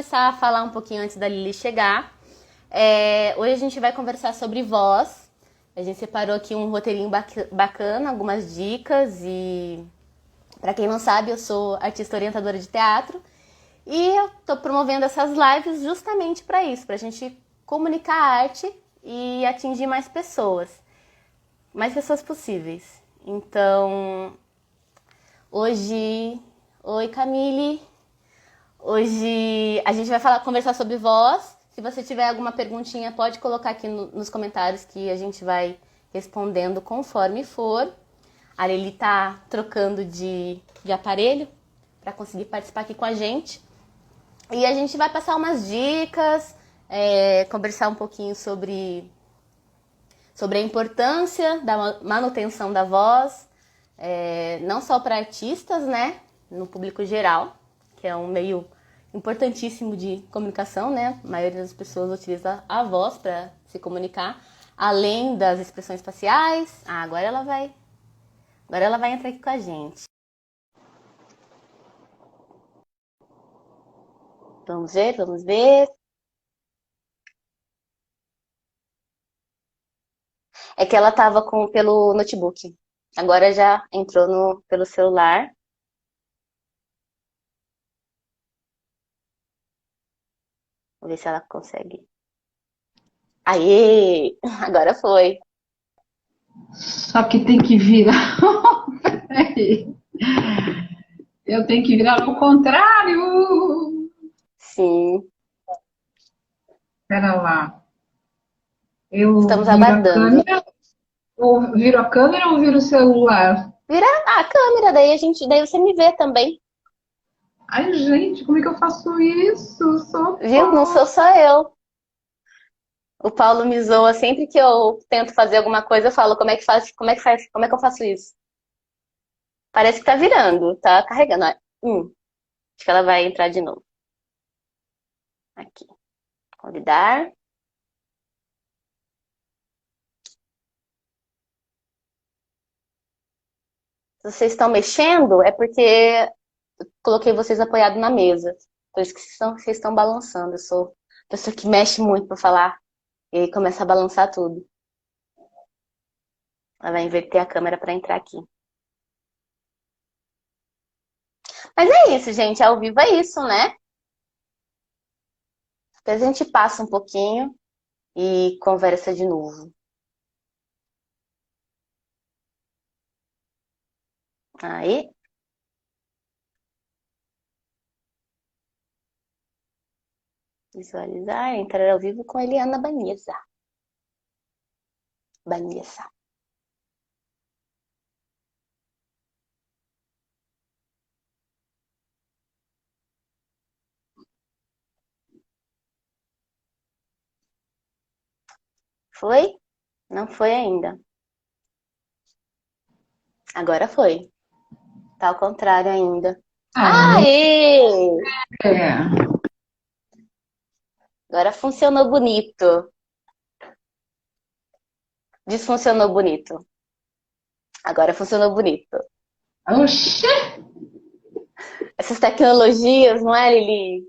começar a falar um pouquinho antes da Lili chegar. Hoje a gente vai conversar sobre voz. A gente separou aqui um roteirinho bacana, algumas dicas. E para quem não sabe, eu sou artista orientadora de teatro. E eu tô promovendo essas lives justamente para isso, pra gente comunicar a arte e atingir mais pessoas possíveis. Então, hoje... Oi, Camille. Hoje a gente vai conversar sobre voz. Se você tiver alguma perguntinha, pode colocar aqui nos comentários que a gente vai respondendo conforme for. A Lili tá trocando de aparelho para conseguir participar aqui com a gente. E a gente vai passar umas dicas, conversar um pouquinho sobre a importância da manutenção da voz, não só para artistas, né, no público geral, que é um meio importantíssimo de comunicação, né? A maioria das pessoas utiliza a voz para se comunicar, além das expressões faciais. Agora ela vai entrar aqui com a gente. Vamos ver. É que ela estava pelo notebook. Agora já entrou pelo celular. Vou ver se ela consegue. Aê! Agora foi. Só que tem que virar. Peraí. Eu tenho que virar ao contrário. Sim. Espera lá. Eu Estamos viro a aguardando. câmera, ou viro a câmera ou viro o celular? Vira a câmera, daí você me vê também. Ai, gente, como é que eu faço isso? Viu? Não Socorro. sou só eu. O Paulo me zoa sempre que eu tento fazer alguma coisa, eu falo, como é que eu faço isso? Parece que tá virando, tá carregando. Acho que ela vai entrar de novo. Aqui. Convidar. Se vocês estão mexendo, é porque eu coloquei vocês apoiados na mesa. Por isso que vocês estão balançando. Eu sou pessoa que mexe muito pra falar. E aí começa a balançar tudo. Ela vai inverter a câmera pra entrar aqui. Mas é isso, gente. Ao vivo é isso, né? Depois a gente passa um pouquinho e conversa de novo. Aí. Visualizar, entrar ao vivo com Eliana Banheza. Banheza. Foi? Não foi ainda. Agora foi. Tá ao contrário ainda. Ah, Aê! é. Agora funcionou bonito. Desfuncionou bonito. Agora funcionou bonito. Oxê! Essas tecnologias, não é, Lili?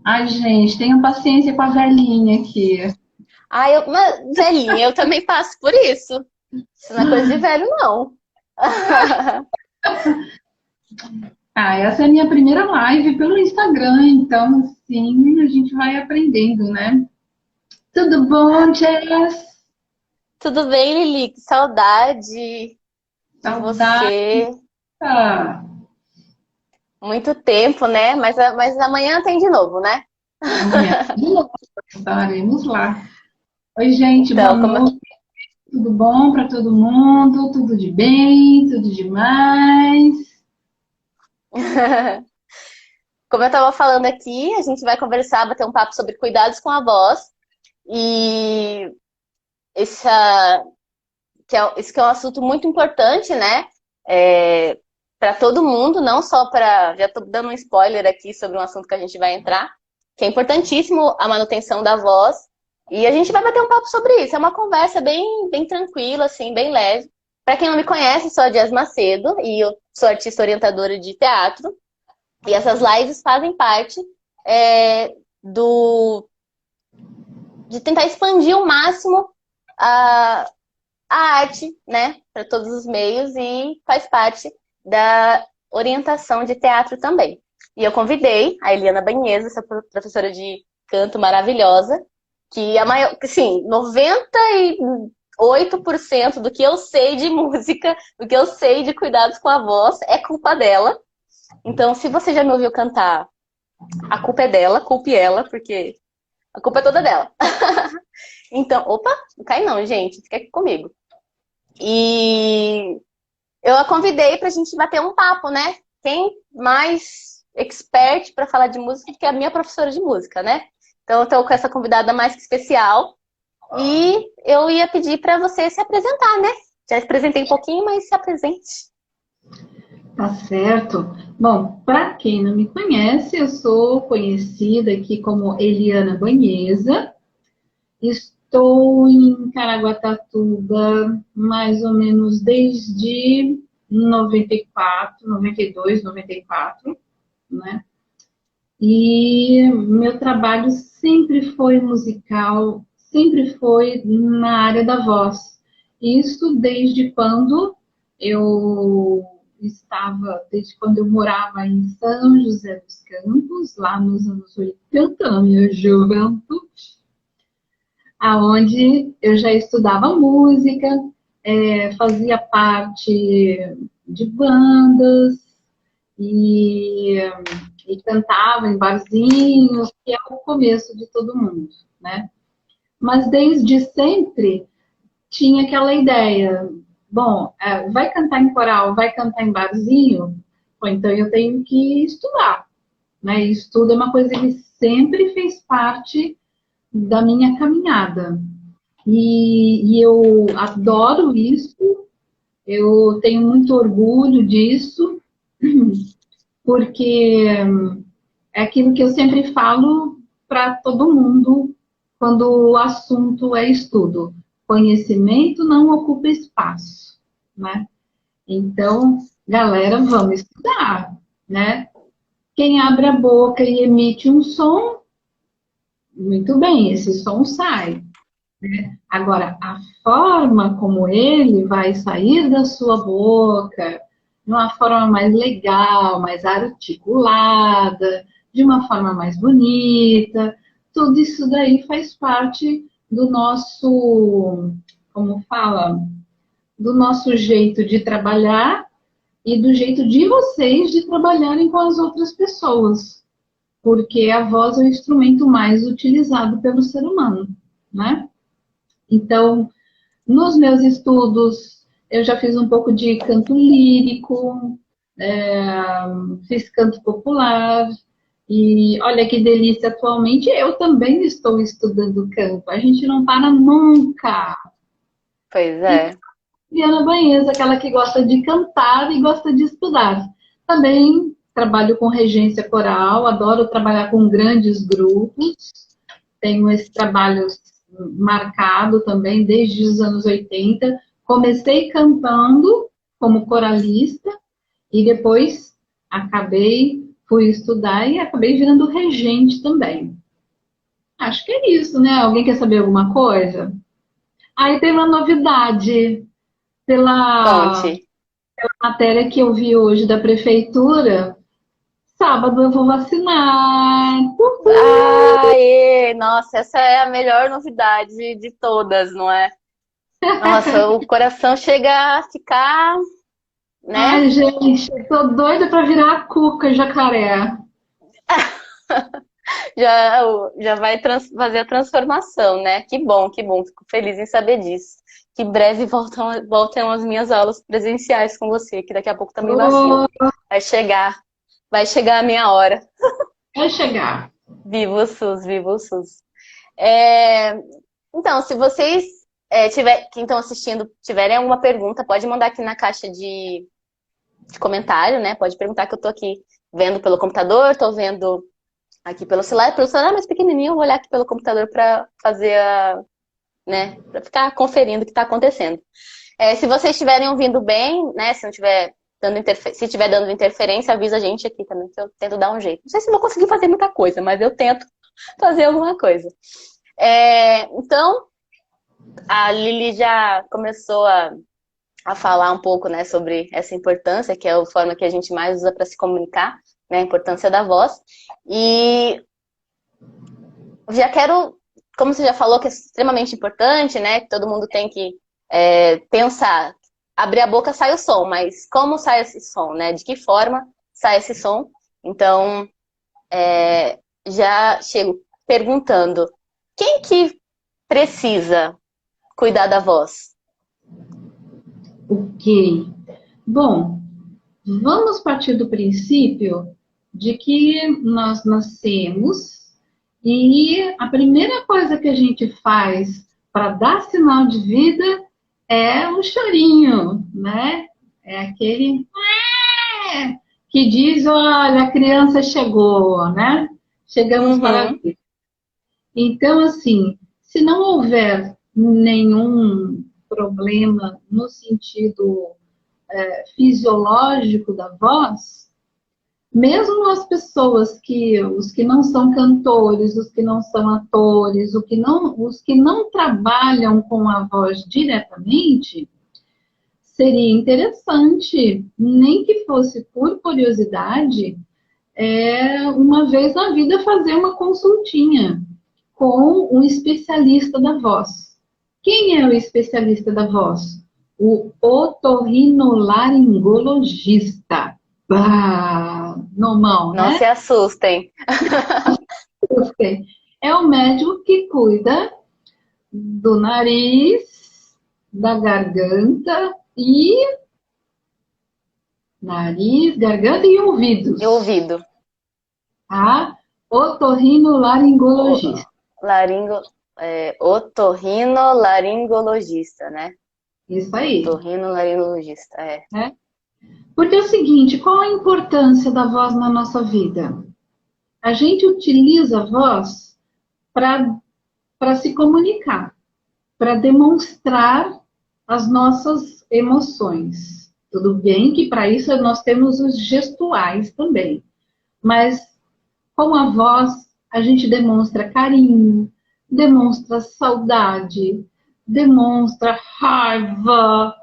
Ai, gente, tenham paciência com a velhinha aqui. Mas, velhinha, eu também passo por isso. Isso não é coisa de velho, não. Ah, essa é a minha primeira live pelo Instagram, então, assim, a gente vai aprendendo, né? Tudo bom, Jess? Tudo bem, Lili? Que saudade de Saudade. você. Muito tempo, né? Mas amanhã tem de novo, né? Amanhã de novo estaremos lá. Oi, gente, boa Então, noite. Tudo bom para todo mundo? Tudo de bem? Tudo demais? como eu estava falando aqui, a gente vai conversar, bater um papo sobre cuidados com a voz. E essa, esse que é um assunto muito importante, né? Para todo mundo, não só para. Já estou dando um spoiler aqui sobre um assunto que a gente vai entrar, que é importantíssimo a manutenção da voz. E a gente vai bater um papo sobre isso. É uma conversa bem tranquila, assim, bem leve. Para quem não me conhece, sou a Jess Macedo e eu sou artista orientadora de teatro. E essas lives fazem parte do de tentar expandir ao máximo a arte, né, para todos os meios e faz parte da orientação de teatro também. E eu convidei a Eliana Banheza, essa professora de canto maravilhosa, que a maior, assim, 98% do que eu sei de música, do que eu sei de cuidados com a voz, é culpa dela. Então, se você já me ouviu cantar, a culpa é dela, culpe ela, porque a culpa é toda dela. Então, opa, não cai não, gente, fica aqui comigo. E eu a convidei pra gente bater um papo, né? Quem mais expert pra falar de música que é a minha professora de música, né? Então eu tô com essa convidada mais que especial e eu ia pedir pra você se apresentar, né? Já apresentei um pouquinho, mas se apresente. Tá certo. Bom, para quem não me conhece, eu sou conhecida aqui como Eliana Banheza. Estou em Caraguatatuba mais ou menos desde 94, 92, 94, né? E meu trabalho sempre foi musical, sempre foi na área da voz. Isso desde quando eu morava em São José dos Campos, lá nos anos 80, na minha juventude, aonde eu já estudava música, fazia parte de bandas e, e cantava em barzinhos, que é o começo de todo mundo, né? Mas desde sempre tinha aquela ideia, bom, vai cantar em coral, vai cantar em barzinho, ou então eu tenho que estudar, né? E estudo é uma coisa que sempre fez parte da minha caminhada. E eu adoro isso, eu tenho muito orgulho disso, porque é aquilo que eu sempre falo para todo mundo quando o assunto é estudo. Conhecimento não ocupa espaço, né? Então, galera, vamos estudar, né? Quem abre a boca e emite um som, muito bem, esse som sai. Agora, a forma como ele vai sair da sua boca, de uma forma mais legal, mais articulada, de uma forma mais bonita, tudo isso daí faz parte do nosso, como fala, do nosso jeito de trabalhar e do jeito de vocês de trabalharem com as outras pessoas, porque a voz é o instrumento mais utilizado pelo ser humano, né? Então, nos meus estudos, eu já fiz um pouco de canto lírico, fiz canto popular, e olha que delícia, atualmente eu também estou estudando canto. A gente não para nunca. Pois E é. Diana Banheza, aquela que gosta de cantar e gosta de estudar. Também trabalho com regência coral, adoro trabalhar com grandes grupos. Tenho esse trabalho marcado também desde os anos 80. Comecei cantando como coralista e depois fui estudar e acabei virando regente também. Acho que é isso, né? Alguém quer saber alguma coisa? Aí tem uma novidade. Pela Conte. matéria que eu vi hoje da prefeitura, sábado eu vou vacinar. Aê! Nossa, essa é a melhor novidade de todas, não é? Nossa, o coração chega a ficar, né? Ai, gente, tô doida para virar a Cuca Jacaré. Já, já vai fazer a transformação, né? Que bom, fico feliz em saber disso. Que breve voltam as minhas aulas presenciais com você, que daqui a pouco também vacilo. Oh, Vai chegar a minha hora. vai chegar. Viva o SUS, viva o SUS. É, então, se vocês que estão assistindo tiverem alguma pergunta, pode mandar aqui na caixa de comentário, né? Pode perguntar que eu tô aqui vendo pelo computador, tô vendo aqui pelo celular é mais pequenininho, eu vou olhar aqui pelo computador para fazer né, para ficar conferindo o que está acontecendo. Se vocês estiverem ouvindo bem, né, se não tiver se estiver dando interferência, avisa a gente aqui também, que eu tento dar um jeito. Não sei se vou conseguir fazer muita coisa, mas eu tento fazer alguma coisa. Então, a Lili já começou a falar um pouco, né, sobre essa importância, que é a forma que a gente mais usa para se comunicar, né, a importância da voz. E já quero, como você já falou, que é extremamente importante, né, que todo mundo tem que pensar, abrir a boca sai o som, mas como sai esse som, né, de que forma sai esse som? Então, já chego perguntando, quem que precisa cuidar da voz? Ok. Bom, vamos partir do princípio de que nós nascemos e a primeira coisa que a gente faz para dar sinal de vida é um chorinho, né? É aquele que diz, olha, a criança chegou, né? Chegamos para a vida. Então, assim, se não houver nenhum problema no sentido fisiológico da voz, mesmo as pessoas os que não são cantores, os que não são atores, os que não trabalham com a voz diretamente, seria interessante, nem que fosse por curiosidade, uma vez na vida fazer uma consultinha com um especialista da voz. Quem é o especialista da voz? O otorrinolaringologista. Bah, normal, né? Não se assustem. É o médico que cuida do nariz, da garganta e... Nariz, garganta e ouvidos. E ouvido. Tá? Otorrinolaringologista. Otorrinolaringologista, né? Isso aí. Otorrinolaringologista, Porque é o seguinte, qual a importância da voz na nossa vida? A gente utiliza a voz para se comunicar, para demonstrar as nossas emoções. Tudo bem que para isso nós temos os gestuais também. Mas com a voz a gente demonstra carinho, demonstra saudade, demonstra raiva.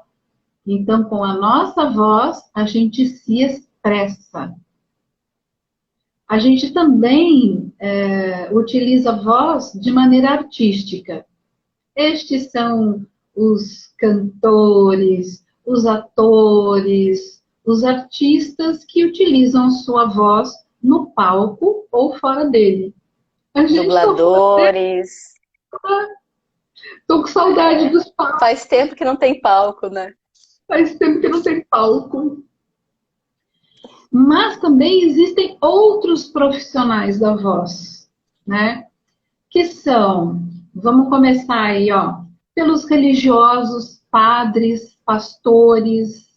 Então, com a nossa voz, a gente se expressa. A gente também utiliza a voz de maneira artística. Estes são os cantores, os atores, os artistas que utilizam sua voz no palco ou fora dele. Dubladores. Tô com saudade dos palcos. Faz tempo que não tem palco, né? Faz tempo que não tem palco. Mas também existem outros profissionais da voz, né? Que são, vamos começar aí, ó, pelos religiosos, padres, pastores,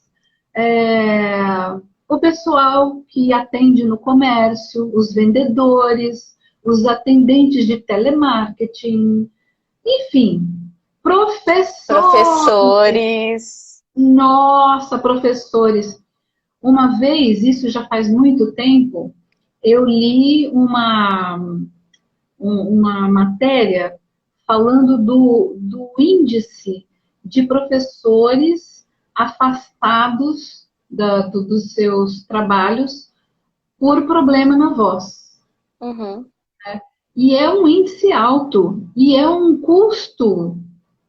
o pessoal que atende no comércio, os vendedores, os atendentes de telemarketing, enfim, professores. Nossa, professores. Uma vez, isso já faz muito tempo, eu li uma matéria falando do índice de professores afastados dos seus trabalhos por problema na voz. Uhum. E é um índice alto, e é um custo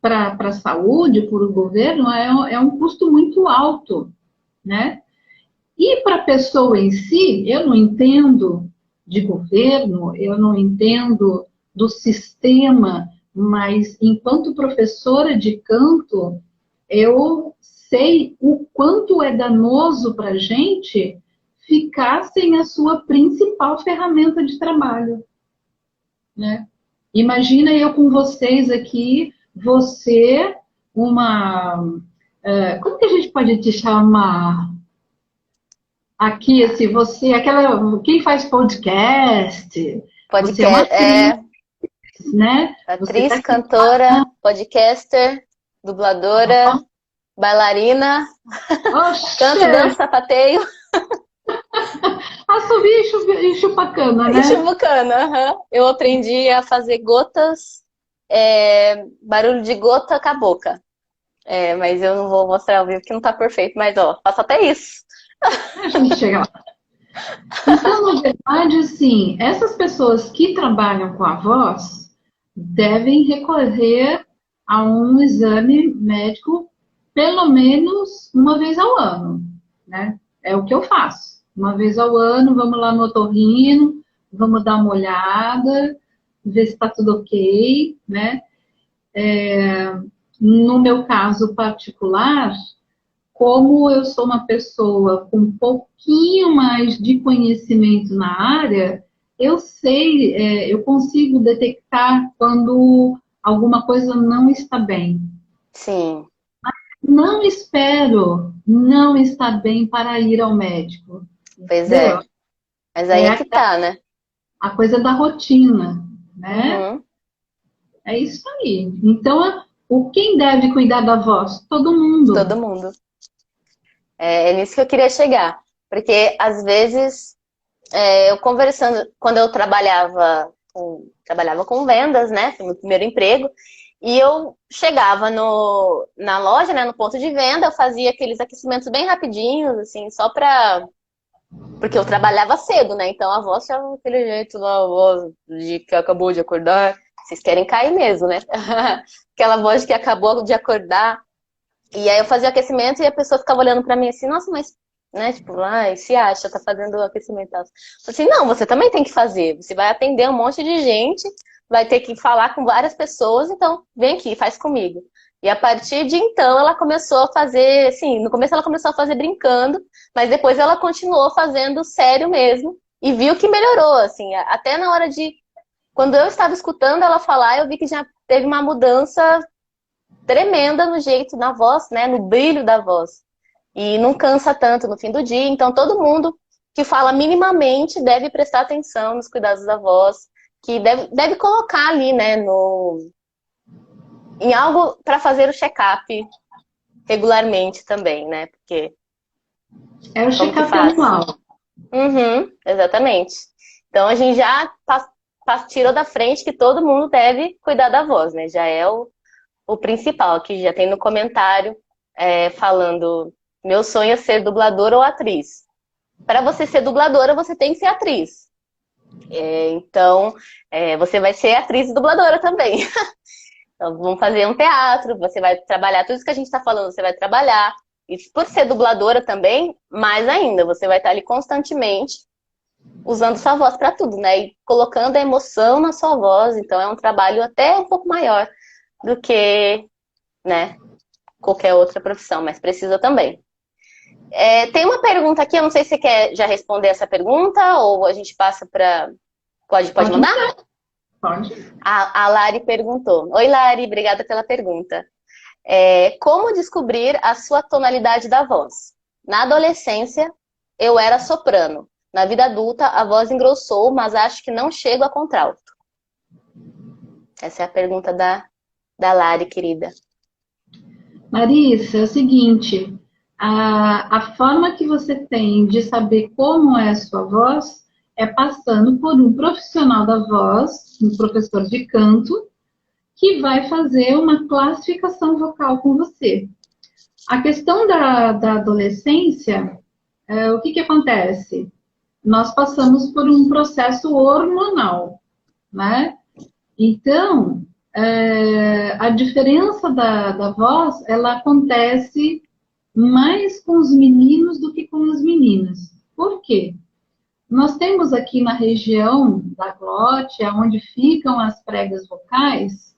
para a saúde, para o governo, é um custo muito alto, né? E para a pessoa em si, eu não entendo de governo, eu não entendo do sistema, mas enquanto professora de canto, eu sei o quanto é danoso para a gente ficar sem a sua principal ferramenta de trabalho, né? Imagina eu com vocês aqui, você, como que a gente pode te chamar? Aqui, assim, você, quem faz podcast? Podcast, você é uma atriz, né? Atriz, cantora, podcaster, dubladora. bailarina, canto, Oxê! danço, sapateio Assovio e chupacana, e né? chibucana. Aham. Eu aprendi a fazer gotas, barulho de gota com a boca. Mas eu não vou mostrar ao vivo que não tá perfeito, mas ó, faço até isso. A gente chega lá. Então, na verdade, assim, essas pessoas que trabalham com a voz devem recorrer a um exame médico pelo menos uma vez ao ano, né? É o que eu faço. Uma vez ao ano, vamos lá no otorrino, vamos dar uma olhada, ver se está tudo ok, né? No meu caso particular, como eu sou uma pessoa com um pouquinho mais de conhecimento na área, eu sei, eu consigo detectar quando alguma coisa não está bem. Sim, Não espero não estar bem para ir ao médico, pois entendeu? é. Mas aí É é que tá, né? a coisa da rotina, né? Uhum, É isso aí. Então, quem deve cuidar da voz? Todo mundo. todo mundo. É nisso que eu queria chegar. Porque às vezes eu conversando, quando eu trabalhava com vendas, né? Foi meu primeiro emprego. E eu chegava na loja, né, no ponto de venda, eu fazia aqueles aquecimentos bem rapidinhos, assim, só pra. Porque eu trabalhava cedo, né? Então a voz tinha aquele jeito lá, a voz de que acabou de acordar. Vocês querem cair mesmo, né? Aquela voz de que acabou de acordar. E aí eu fazia aquecimento e a pessoa ficava olhando pra mim assim, nossa, mas, né, tipo, ai, se acha, tá fazendo aquecimento. Eu falei assim, não, você também tem que fazer. Você vai atender um monte de gente, vai ter que falar com várias pessoas, então vem aqui, faz comigo. E a partir de então ela começou a fazer, assim, no começo ela começou a fazer brincando, mas depois ela continuou fazendo sério mesmo e viu que melhorou, assim, até na hora de quando eu estava escutando ela falar, eu vi que já teve uma mudança tremenda no jeito, na voz, né? No brilho da voz. E não cansa tanto no fim do dia. Então, todo mundo que fala minimamente deve prestar atenção nos cuidados da voz, que deve colocar ali, né? Em algo para fazer o check-up regularmente também, né? Porque É o como que check-up faz? anual. Uhum, exatamente. Então, a gente já tirou da frente que todo mundo deve cuidar da voz, né? Já é o principal, que já tem no comentário falando: meu sonho é ser dubladora ou atriz. Para você ser dubladora, você tem que ser atriz. Então, você vai ser atriz e dubladora também. Então, vamos fazer um teatro, você vai trabalhar tudo isso que a gente está falando, você vai trabalhar. E por ser dubladora também, mais ainda, você vai estar ali constantemente usando sua voz para tudo, né? E colocando a emoção na sua voz. Então, é um trabalho até um pouco maior do que, né, qualquer outra profissão, mas precisa também. Tem uma pergunta aqui, eu não sei se você quer já responder essa pergunta ou a gente passa para. Pode Pode mandar? mandar, pode. A Lari perguntou. Oi, Lari, obrigada pela pergunta. Como descobrir a sua tonalidade da voz? Na adolescência, eu era soprano. Na vida adulta, a voz engrossou, mas acho que não chego a contralto. Essa é a pergunta da Lari, querida. Larissa, é o seguinte, a forma que você tem de saber como é a sua voz é passando por um profissional da voz, um professor de canto, que vai fazer uma classificação vocal com você. A questão da adolescência, o que acontece? Nós passamos por um processo hormonal, né? Então, a diferença da voz, ela acontece mais com os meninos do que com as meninas. Por quê? Nós temos aqui na região da glote, onde ficam as pregas vocais,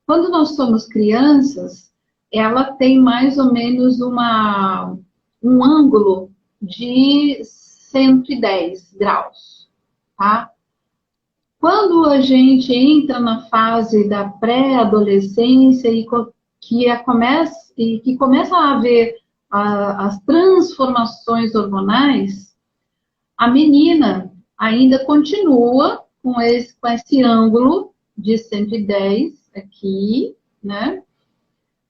quando nós somos crianças, ela tem mais ou menos um ângulo de 110 graus, tá? Quando a gente entra na fase da pré-adolescência que começa a haver as transformações hormonais, a menina ainda continua com esse ângulo de 110 aqui, né?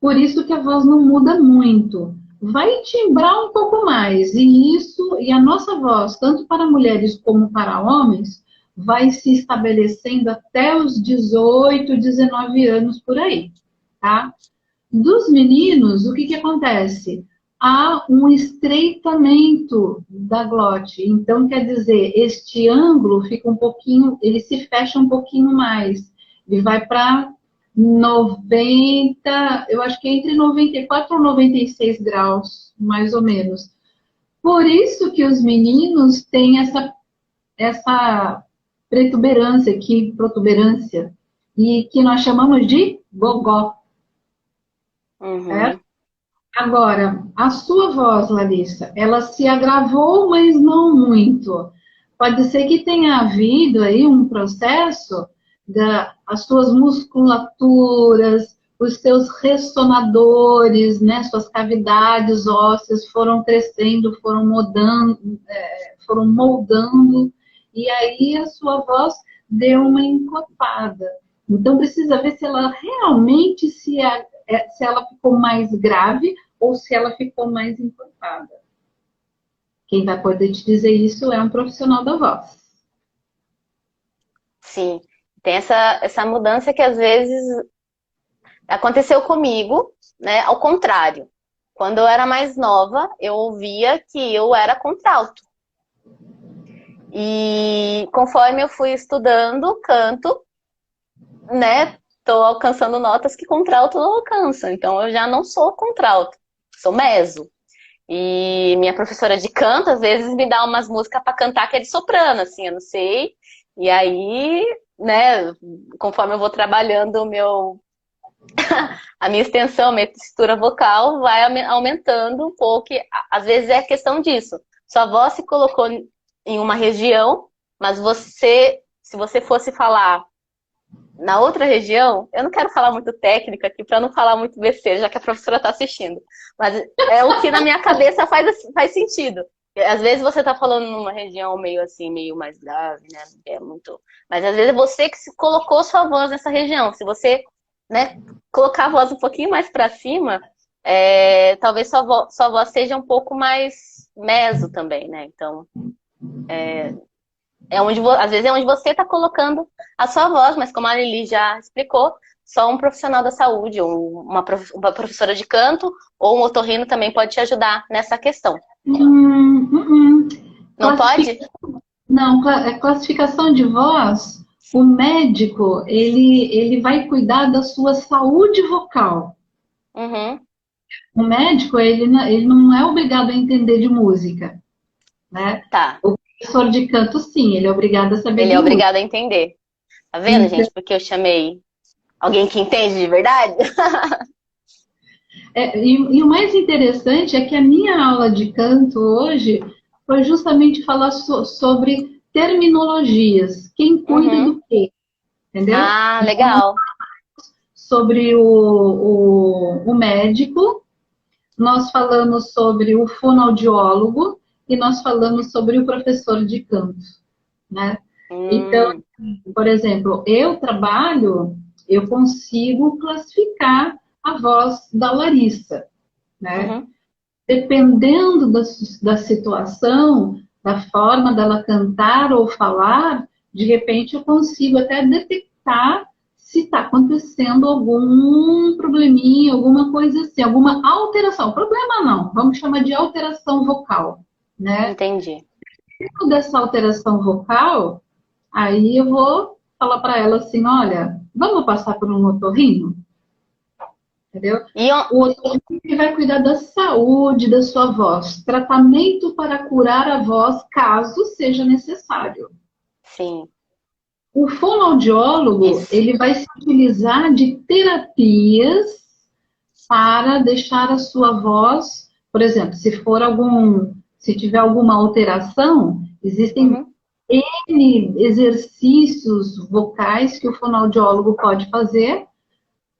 Por isso que a voz não muda muito. Vai timbrar um pouco mais. E a nossa voz, tanto para mulheres como para homens, vai se estabelecendo até os 18, 19 anos por aí, tá? Dos meninos, o que que acontece? Há um estreitamento da glote. Então, quer dizer, este ângulo fica um pouquinho, ele se fecha um pouquinho mais. Ele vai para 90, eu acho que é entre 94 ou 96 graus, mais ou menos. Por isso que os meninos têm essa protuberância, e que nós chamamos de gogó. Uhum. Agora, a sua voz, Larissa, ela se agravou, mas não muito. Pode ser que tenha havido aí um processo as suas musculaturas, os seus ressonadores, né, suas cavidades ósseas foram crescendo, foram moldando, e aí a sua voz deu uma encorpada. Então precisa ver se ela realmente se ela ficou mais grave ou se ela ficou mais encorpada. Quem vai poder te dizer isso é um profissional da voz. Sim. Tem essa mudança que às vezes aconteceu comigo, né? Ao contrário. Quando eu era mais nova, eu ouvia que eu era contralto. E conforme eu fui estudando canto, né? Tô alcançando notas que contralto não alcança. Então eu já não sou contralto, sou meso. E minha professora de canto, às vezes, me dá umas músicas para cantar que é de soprano, assim, eu não sei. E aí, né, conforme eu vou trabalhando a minha extensão, a minha textura vocal, vai aumentando um pouco. E, às vezes é questão disso. Sua voz se colocou em uma região, mas se você fosse falar na outra região, eu não quero falar muito técnica aqui para não falar muito besteira, já que a professora está assistindo. Mas é o que na minha cabeça faz sentido. Às vezes você está falando numa região meio assim, meio mais grave, né? É muito. Mas às vezes é você que colocou sua voz nessa região. Se você, né, colocar a voz um pouquinho mais para cima, talvez sua voz seja um pouco mais meso também, né? Então, às vezes é onde você está colocando a sua voz, mas como a Lili já explicou, só um profissional da saúde, ou uma professora de canto, ou um otorrino também pode te ajudar nessa questão. Não pode? Não, classificação de voz, o médico, ele vai cuidar da sua saúde vocal. Uhum. O médico, ele não é obrigado a entender de música, né? Tá. O professor de canto, sim, ele é obrigado a saber Ele de é música. obrigado a entender. Tá vendo, Então, gente? Porque eu chamei alguém que entende de verdade? e o mais interessante é que a minha aula de canto hoje foi justamente falar sobre terminologias. Quem cuida Uhum. do quê? Entendeu? Ah, legal. Sobre o médico, nós falamos sobre o fonoaudiólogo e nós falamos sobre o professor de canto, né? Então, Hum. por exemplo, eu consigo classificar a voz da Larissa, né? Uhum. Dependendo da situação, da forma dela cantar ou falar, de repente eu consigo até detectar se está acontecendo algum probleminha, alguma coisa assim, alguma alteração. Problema não, vamos chamar de alteração vocal, né? Entendi. Dentro dessa alteração vocal, aí eu vou falar para ela assim, olha, vamos passar por um otorrino? Entendeu? E, O otorrino que vai cuidar da saúde da sua voz. Tratamento para curar a voz, caso seja necessário. sim, O fonoaudiólogo, isso. ele vai se utilizar de terapias para deixar a sua voz, por exemplo, se tiver alguma alteração, existem Uhum. N exercícios vocais que o fonoaudiólogo pode fazer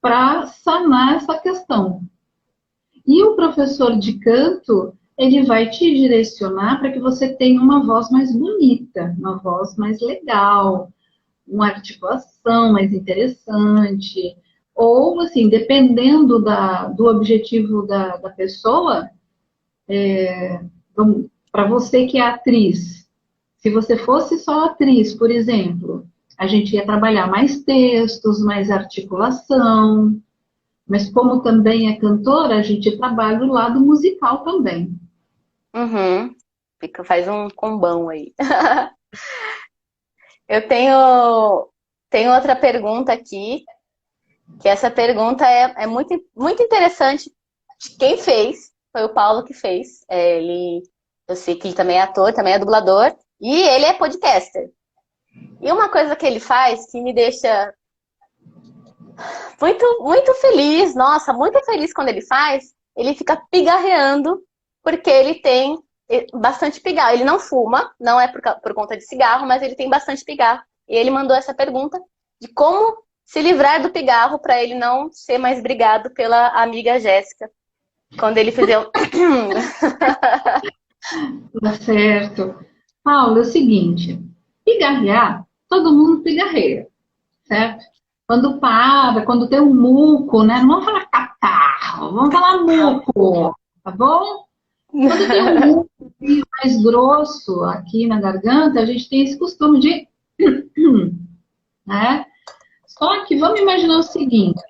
para sanar essa questão. E o professor de canto, ele vai te direcionar para que você tenha uma voz mais bonita, uma voz mais legal, uma articulação mais interessante, Ou, assim, dependendo do objetivo da pessoa, para você que é atriz, se você fosse só atriz, por exemplo, a gente ia trabalhar mais textos, mais articulação, mas como também é cantora, a gente trabalha o lado musical também. Uhum. Faz um combão aí. Eu tenho outra pergunta aqui, que essa pergunta é muito, muito interessante. Quem fez foi o Paulo que fez. Eu sei que ele também é ator, também é dublador, e ele é podcaster. E uma coisa que ele faz que me deixa muito, muito feliz, nossa, muito feliz quando ele faz, ele fica pigarreando, porque ele tem bastante pigarro. Ele não fuma, não é por conta de cigarro, mas ele tem bastante pigarro. E ele mandou essa pergunta de como se livrar do pigarro para ele não ser mais brigado pela amiga Jéssica. Quando ele fizer o... Tá certo. Paulo, é o seguinte, pigarrear, todo mundo pigarreia, certo? Quando para, quando tem um muco, né? Não vamos falar catarro, vamos falar muco, tá bom? Quando tem um muco mais grosso aqui na garganta, a gente tem esse costume de, né? Só que vamos imaginar o seguinte,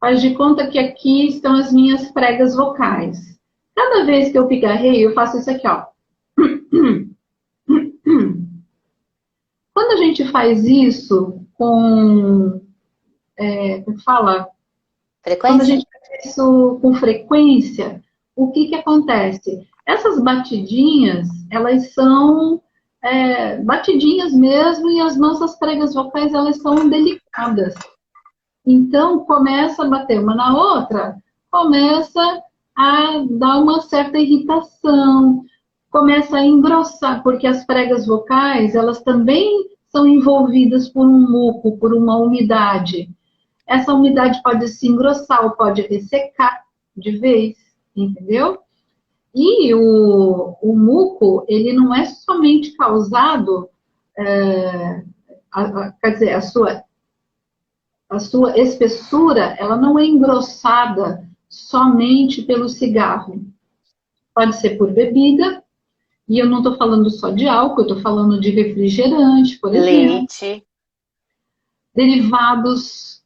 faz de conta que aqui estão as minhas pregas vocais. Cada vez que eu pigarreio, eu faço isso aqui, ó. Quando a gente faz isso como fala, quando a Frequência? gente faz isso com frequência, o que que acontece? Essas batidinhas, elas são batidinhas mesmo e as nossas pregas vocais, elas são delicadas. Então, começa a bater uma na outra, começa a dar uma certa irritação, começa a engrossar, porque as pregas vocais, elas também são envolvidas por um muco, por uma umidade. Essa umidade pode se engrossar ou pode ressecar de vez, entendeu? E o muco, ele não é somente causado, quer dizer, a sua espessura, ela não é engrossada somente pelo cigarro. Pode ser por bebida, e eu não estou falando só de álcool, eu estou falando de refrigerante, por exemplo, Leite. derivados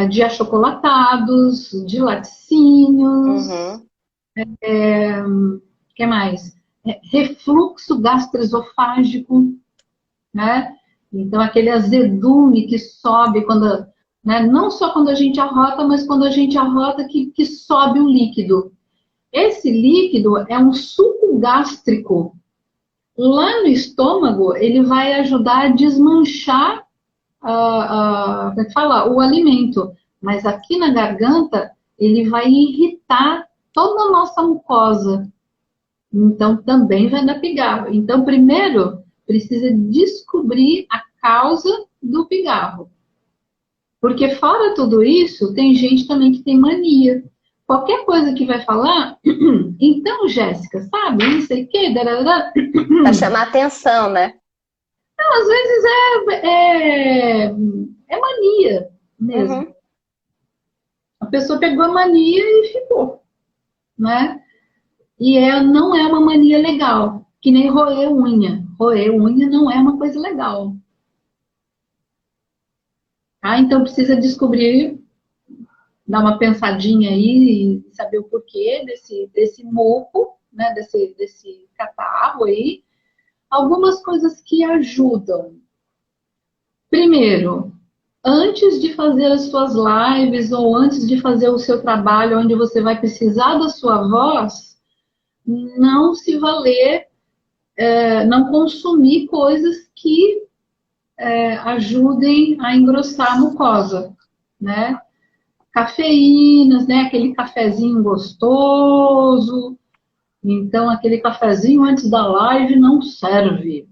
de achocolatados, de laticínios, Uhum. que mais? Refluxo gastroesofágico, né? Então, aquele azedume que sobe quando, né? Não só quando a gente arrota, mas quando a gente arrota que sobe o líquido. Esse líquido é um suco gástrico. Lá no estômago, ele vai ajudar a desmanchar como é que fala? O alimento. Mas aqui na garganta, ele vai irritar toda a nossa mucosa. Então, também vai dar pigarro. Então, primeiro, precisa descobrir a causa do pigarro. Porque fora tudo isso, tem gente também que tem mania. Qualquer coisa que vai falar, então, Jéssica, sabe, não sei o quê, darará. Pra chamar atenção, né? Não, às vezes é mania mesmo. Uhum. A pessoa pegou a mania e ficou, né? E não é uma mania legal, que nem roer unha. Roer unha não é uma coisa legal. Tá? Então precisa descobrir, dar uma pensadinha aí e saber o porquê desse moco, né? Desse catarro aí. Algumas coisas que ajudam. Primeiro, antes de fazer as suas lives ou antes de fazer o seu trabalho onde você vai precisar da sua voz, não se valer, não consumir coisas que ajudem a engrossar a mucosa, né? Cafeínas, né? Aquele cafezinho gostoso. Então, aquele cafezinho antes da live não serve,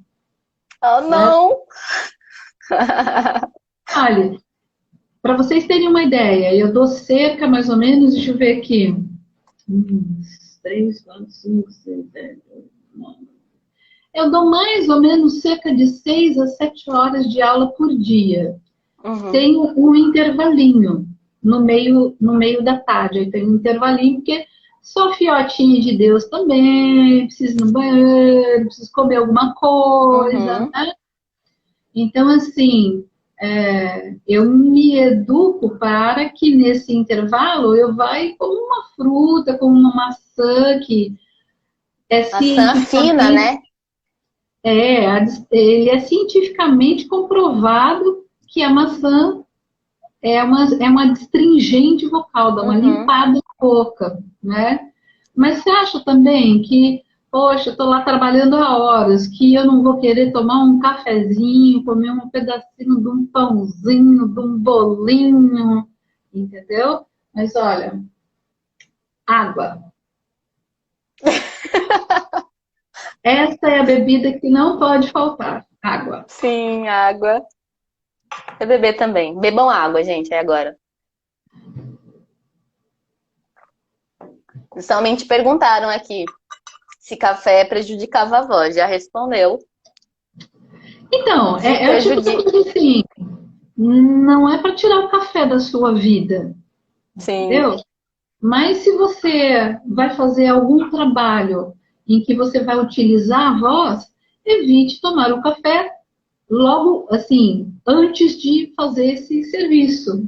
Oh, certo? não! Olha, para vocês terem uma ideia, eu dou cerca mais ou menos, deixa eu ver aqui, 3, 4, 5, 6, 7, 8, 9. Eu dou mais ou menos cerca de 6 a 7 horas de aula por dia. Uhum. tem um intervalinho no meio da tarde. Aí tem um intervalinho, porque sou fiotinha de Deus também, preciso ir no banheiro, preciso comer alguma coisa, Uhum. né? Então, assim, eu me educo para que nesse intervalo eu vá e como uma fruta, como uma maçã, que é Maçã fina, cientificamente, né? é, ele é cientificamente comprovado que a maçã é uma astringente vocal, dá uma Uhum. limpada na boca, né? Mas você acha também que, poxa, eu estou lá trabalhando há horas, que eu não vou querer tomar um cafezinho, comer um pedacinho de um pãozinho, de um bolinho, entendeu? Mas olha, água. Essa é a bebida que não pode faltar, água. Sim, água. Eu beber também. Bebam água, gente, aí agora. Somente perguntaram aqui se café prejudicava a voz. Já respondeu. Então, Se é o tipo de prejudica. coisa assim, não é para tirar o café da sua vida, Sim. entendeu? Mas se você vai fazer algum trabalho em que você vai utilizar a voz, evite tomar o café logo assim, antes de fazer esse serviço,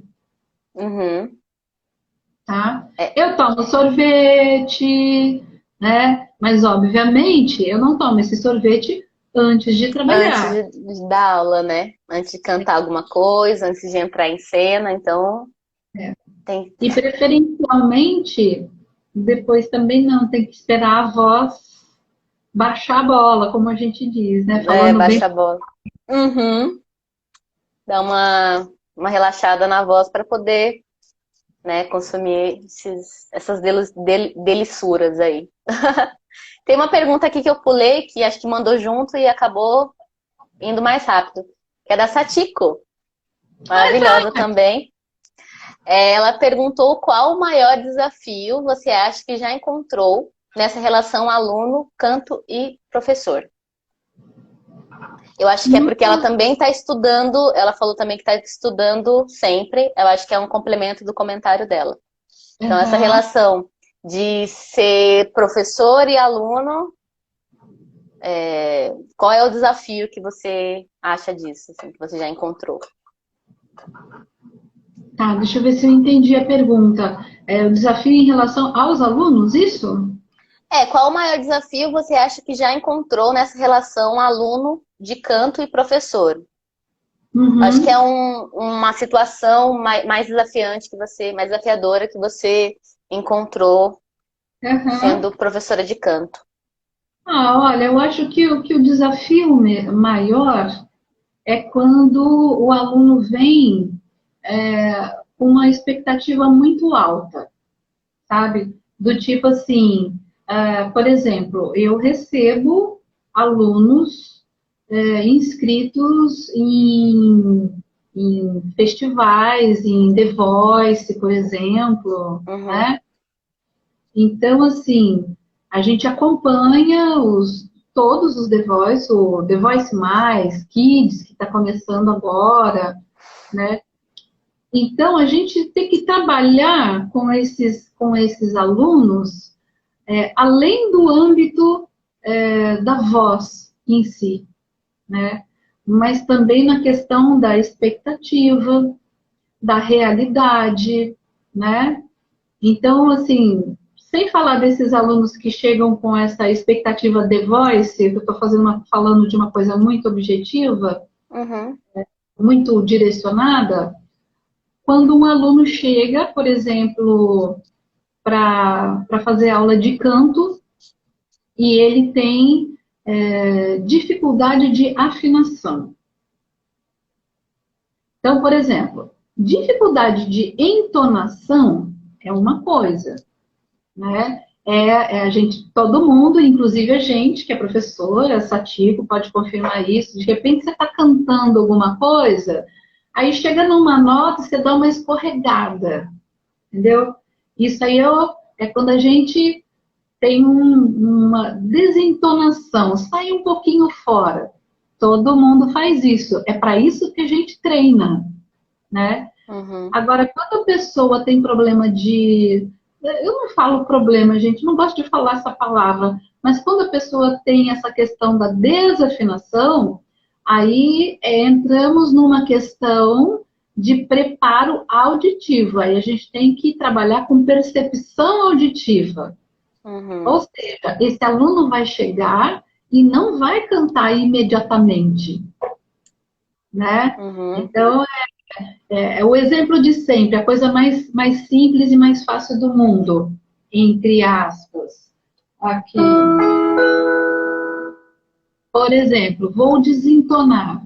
Uhum. tá? É, Eu tomo sorvete, né? Mas obviamente eu não tomo esse sorvete antes de antes trabalhar. de dar aula, né? Antes de cantar alguma coisa, antes de entrar em cena, então Né? tem. E preferencialmente, depois também não, tem que esperar a voz baixar a bola, como a gente diz, né? É, Falando bem. baixa a bola. Uhum. Dar uma relaxada na voz para poder, né, consumir essas delissuras aí. Tem uma pergunta aqui que eu pulei, que acho que mandou junto e acabou indo mais rápido, que é da Satiko, maravilhosa também. Ela perguntou qual o maior desafio você acha que já encontrou nessa relação aluno, canto e professor. Eu acho que é porque ela também está estudando, ela falou também que está estudando sempre, eu acho que é um complemento do comentário dela. Então, essa Uhum. relação de ser professor e aluno, qual é o desafio que você acha disso, assim, que você já encontrou? Tá, deixa eu ver se eu entendi a pergunta. O desafio em relação aos alunos, isso? Qual o maior desafio você acha que já encontrou nessa relação aluno de canto e professor? Acho que é Uhum. uma situação mais desafiante que você, mais desafiadora que você encontrou Uhum. sendo professora de canto. Olha, eu acho que o desafio maior é quando o aluno vem com uma expectativa muito alta, sabe? Do tipo assim, por exemplo, eu recebo alunos inscritos em festivais, em The Voice, por exemplo, Uhum, né? Então, assim, a gente acompanha todos os The Voice, o The Voice Mais, Kids, que está começando agora, né? Então, a gente tem que trabalhar com esses alunos, além do âmbito da voz em si, né? Mas também na questão da expectativa, da realidade, né? Então, assim, sem falar desses alunos que chegam com essa expectativa de voice, que eu estou falando de uma coisa muito objetiva, uhum, muito direcionada, quando um aluno chega, por exemplo, para fazer aula de canto e ele tem dificuldade de afinação. Então, por exemplo, dificuldade de entonação é uma coisa, né? A gente, todo mundo, inclusive a gente, que é professora, Satico, pode confirmar isso. De repente você está cantando alguma coisa, aí chega numa nota e você dá uma escorregada, entendeu? Isso aí é quando a gente tem uma desentonação, sai um pouquinho fora. Todo mundo faz isso. É para isso que a gente treina. né? Uhum. Agora, quando a pessoa tem problema de... Eu não falo problema, gente, não gosto de falar essa palavra, mas quando a pessoa tem essa questão da desafinação, aí entramos numa questão de preparo auditivo. Aí a gente tem que trabalhar com percepção auditiva. Uhum. Ou seja, esse aluno vai chegar e não vai cantar imediatamente, né? Uhum. Então, é o exemplo de sempre, a coisa mais simples e mais fácil do mundo, entre aspas. Aqui. Por exemplo, vou desentonar.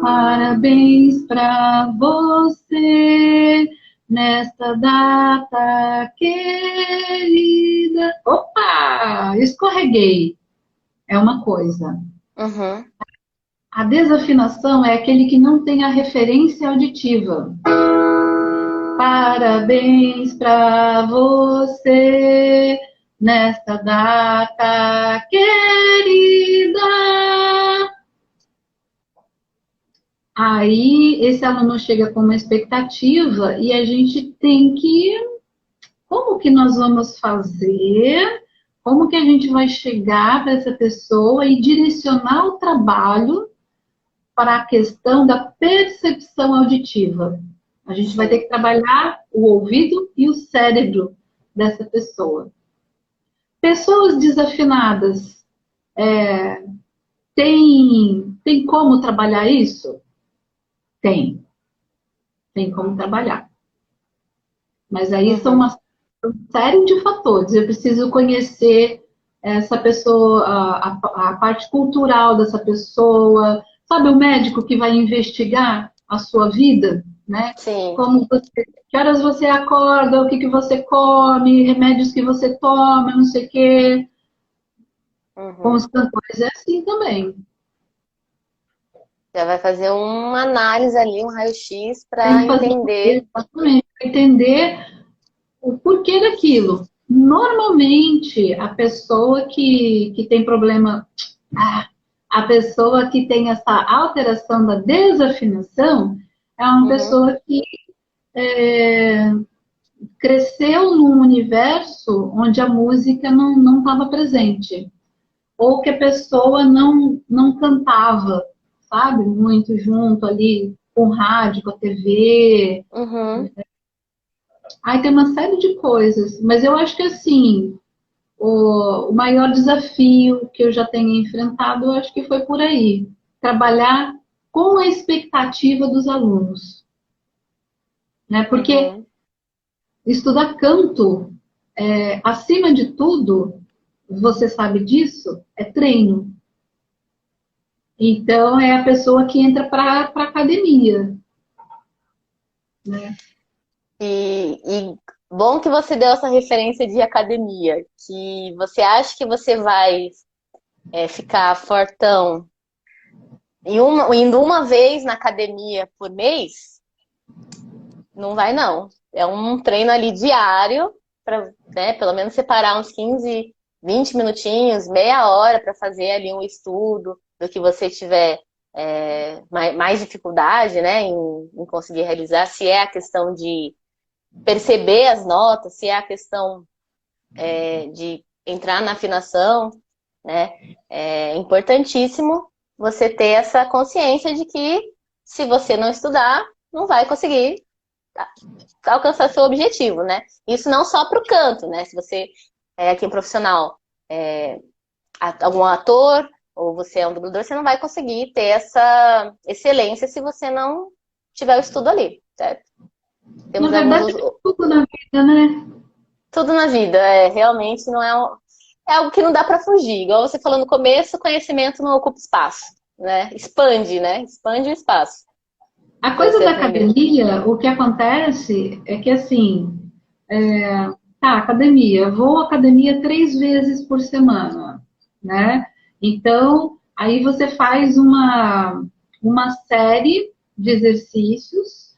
Parabéns para você nesta data querida. Opa! Escorreguei. É uma coisa. Uhum. A desafinação é aquele que não tem a referência auditiva. Parabéns para você nesta data querida. Aí esse aluno chega com uma expectativa e a gente tem que, como que nós vamos fazer? Como que a gente vai chegar para essa pessoa e direcionar o trabalho para a questão da percepção auditiva? A gente vai ter que trabalhar o ouvido e o cérebro dessa pessoa. Pessoas desafinadas, tem como trabalhar isso? Tem. Tem como trabalhar. Mas aí são Uhum. uma série de fatores. Eu preciso conhecer essa pessoa, a parte cultural dessa pessoa. Sabe o médico que vai investigar a sua vida, né? Sim. Como você, que horas você acorda, o que que você come, remédios que você toma, não sei o quê. Com Uhum. os cantores é assim também. Já vai fazer uma análise ali, um raio-x Tem para que fazer entender. exatamente, entender o porquê daquilo. Normalmente, a pessoa que tem problema, a pessoa que tem essa alteração da desafinação, é uma Uhum. pessoa que é, cresceu num universo onde a música não estava presente. Ou que a pessoa não cantava, sabe? Muito junto ali com o rádio, com a TV. Uhum. Aí tem uma série de coisas. Mas eu acho que assim, o maior desafio que eu já tenho enfrentado, eu acho que foi por aí. Trabalhar com a expectativa dos alunos. Né? Porque Uhum. estudar canto, acima de tudo, você sabe disso, é treino. Então, é a pessoa que entra para a academia. Né? E bom que você deu essa referência de academia, que você acha que você vai ficar fortão indo uma vez na academia por mês, não vai não. É um treino ali diário, para, né, pelo menos separar uns 15, 20 minutinhos, meia hora para fazer ali um estudo do que você tiver mais dificuldade, né, em conseguir realizar, se é a questão de perceber as notas, se é a questão de entrar na afinação, né? É importantíssimo você ter essa consciência de que se você não estudar, não vai conseguir alcançar seu objetivo, né? Isso não só para o canto, né? Se você é aqui um profissional, algum ator, ou você é um dublador, você não vai conseguir ter essa excelência se você não tiver o estudo ali, certo? Na Temos alguns verdade, é tudo na vida, né? tudo na vida, realmente não é algo que não dá para fugir. Igual você falou no começo, o conhecimento não ocupa espaço, né? Expande, né? Expande o espaço A para coisa você da aprender. academia, o que acontece é que, assim, academia, vou à academia 3 vezes por semana, né? Então, aí você faz uma série de exercícios.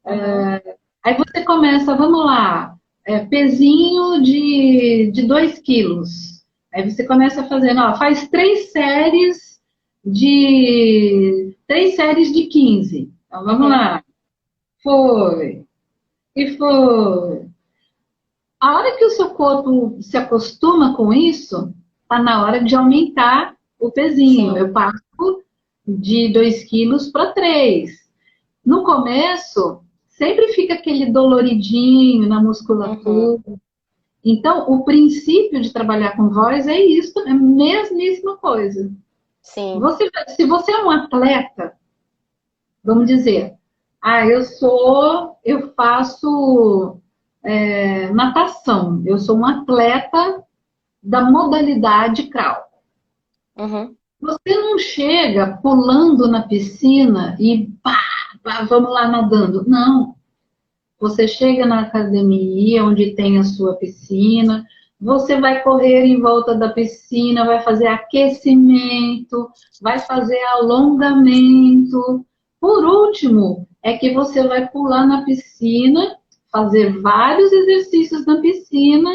Uhum, Aí você começa, vamos lá, pezinho de 2 quilos. Aí você começa fazendo, ó, faz 3 séries de 15. Então vamos uhum, lá. foi, e foi. A hora que o seu corpo se acostuma com isso, tá na hora de aumentar o pezinho. Sim. Eu passo de 2 quilos para 3. No começo, sempre fica aquele doloridinho na Uhum. musculatura. Então, o princípio de trabalhar com voz é isso, é a mesmíssima coisa. Sim. Se você é um atleta, vamos dizer, eu faço natação, eu sou um atleta da modalidade crawl. Uhum. Você não chega pulando na piscina e pá, pá, vamos lá nadando. Não. Você chega na academia, onde tem a sua piscina, você vai correr em volta da piscina, vai fazer aquecimento, vai fazer alongamento. Por último, é que você vai pular na piscina, fazer vários exercícios na piscina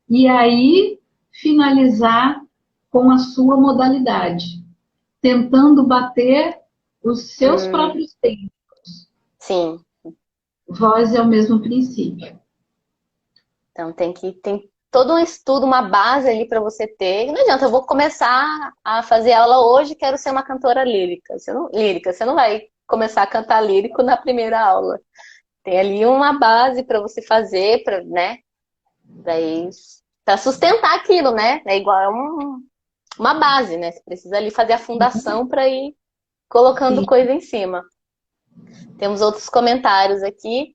e aí finalizar com a sua modalidade, tentando bater os seus Hum, próprios tempos. sim. Voz é o mesmo princípio. Então tem todo um estudo, uma base ali para você ter. Não adianta, eu vou começar a fazer aula hoje, quero ser uma cantora lírica. Você não vai começar a cantar lírico na primeira aula. Tem ali uma base para você fazer, para, né? Para sustentar aquilo, né? É igual uma base, né? Você precisa ali fazer a fundação para ir colocando Sim. coisa em cima. Temos outros comentários aqui.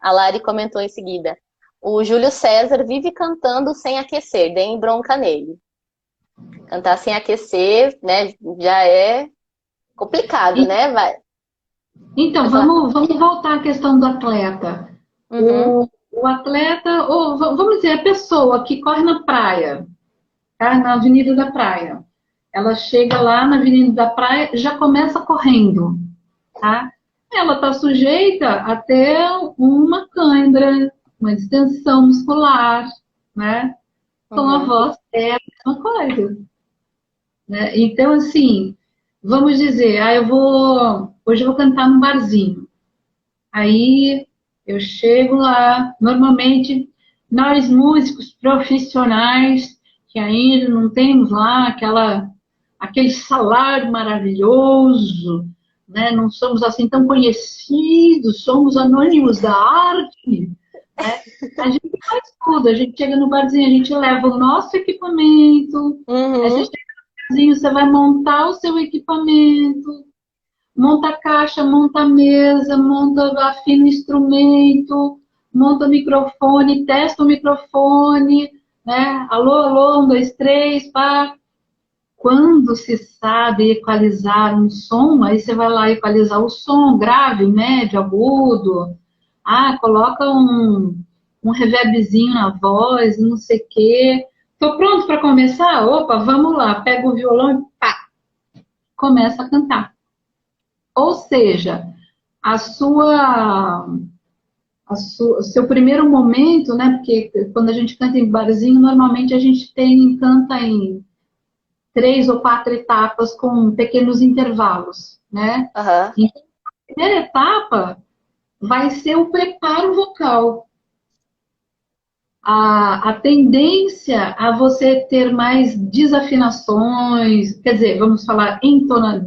A Lari comentou em seguida. O Júlio César vive cantando sem aquecer, deem bronca nele. Cantar sem aquecer, né, já é complicado, E, né? então, Vai falar. vamos voltar à questão do atleta. Uhum, O atleta, ou vamos dizer, a pessoa que corre na praia, tá? Na Avenida da Praia. Ela chega lá na Avenida da Praia, já começa correndo, tá? Ela está sujeita a ter uma cãibra, uma distensão muscular, né? Com a uhum, voz é a mesma coisa. Né? Então, assim, vamos dizer, hoje eu vou cantar num barzinho. Aí eu chego lá, normalmente nós músicos profissionais que ainda não temos lá aquele salário maravilhoso, né? Não somos assim tão conhecidos, somos anônimos da arte, né? A gente faz tudo, a gente chega no barzinho, a gente leva o nosso equipamento, aí você uhum, você vai montar o seu equipamento, monta a caixa, monta a mesa, afina o instrumento, monta o microfone, testa o microfone, né? Alô, alô, 1, 2, 3, pá. Quando se sabe equalizar um som, aí você vai lá equalizar o som, grave, médio, agudo. Ah, coloca um reverbzinho na voz, não sei o quê. Tô pronto para começar? Opa, vamos lá. Pega o violão e pá, começa a cantar. Ou seja, a sua, o seu primeiro momento, né? Porque quando a gente canta em barzinho, normalmente a gente canta em 3 ou 4 etapas com pequenos intervalos, né? aham, Então, a primeira etapa vai ser o preparo vocal. A tendência a você ter mais desafinações, quer dizer, vamos falar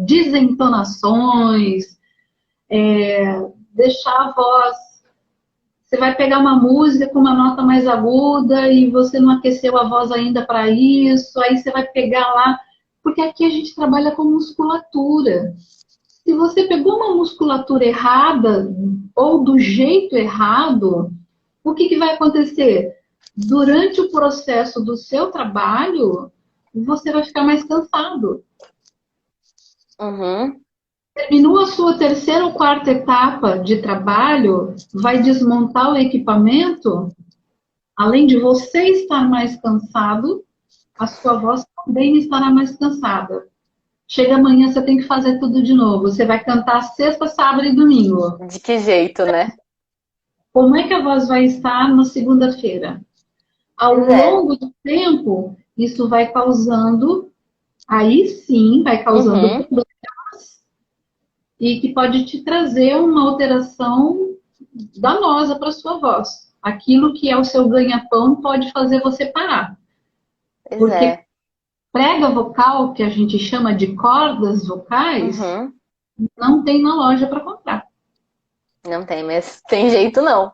desentonações, deixar a voz. Você vai pegar uma música com uma nota mais aguda e você não aqueceu a voz ainda para isso, aí você vai pegar lá, porque aqui a gente trabalha com musculatura. Se você pegou uma musculatura errada ou do jeito errado, o que vai acontecer? Durante o processo do seu trabalho, você vai ficar mais cansado. uhum, Terminou a sua terceira ou quarta etapa de trabalho, vai desmontar o equipamento, além de você estar mais cansado, a sua voz também estará mais cansada. Chega amanhã, você tem que fazer tudo de novo. Você vai cantar sexta, sábado e domingo. de que jeito, né? Como é que a voz vai estar na segunda-feira? Ao Pois é. longo do tempo, isso vai causando, aí sim, vai causando Uhum, problemas e que pode te trazer uma alteração danosa para a sua voz. Aquilo que é o seu ganha-pão pode fazer você parar. Pois Porque é. prega vocal, que a gente chama de cordas vocais, Uhum. não tem na loja para comprar. Não tem, mas tem jeito não.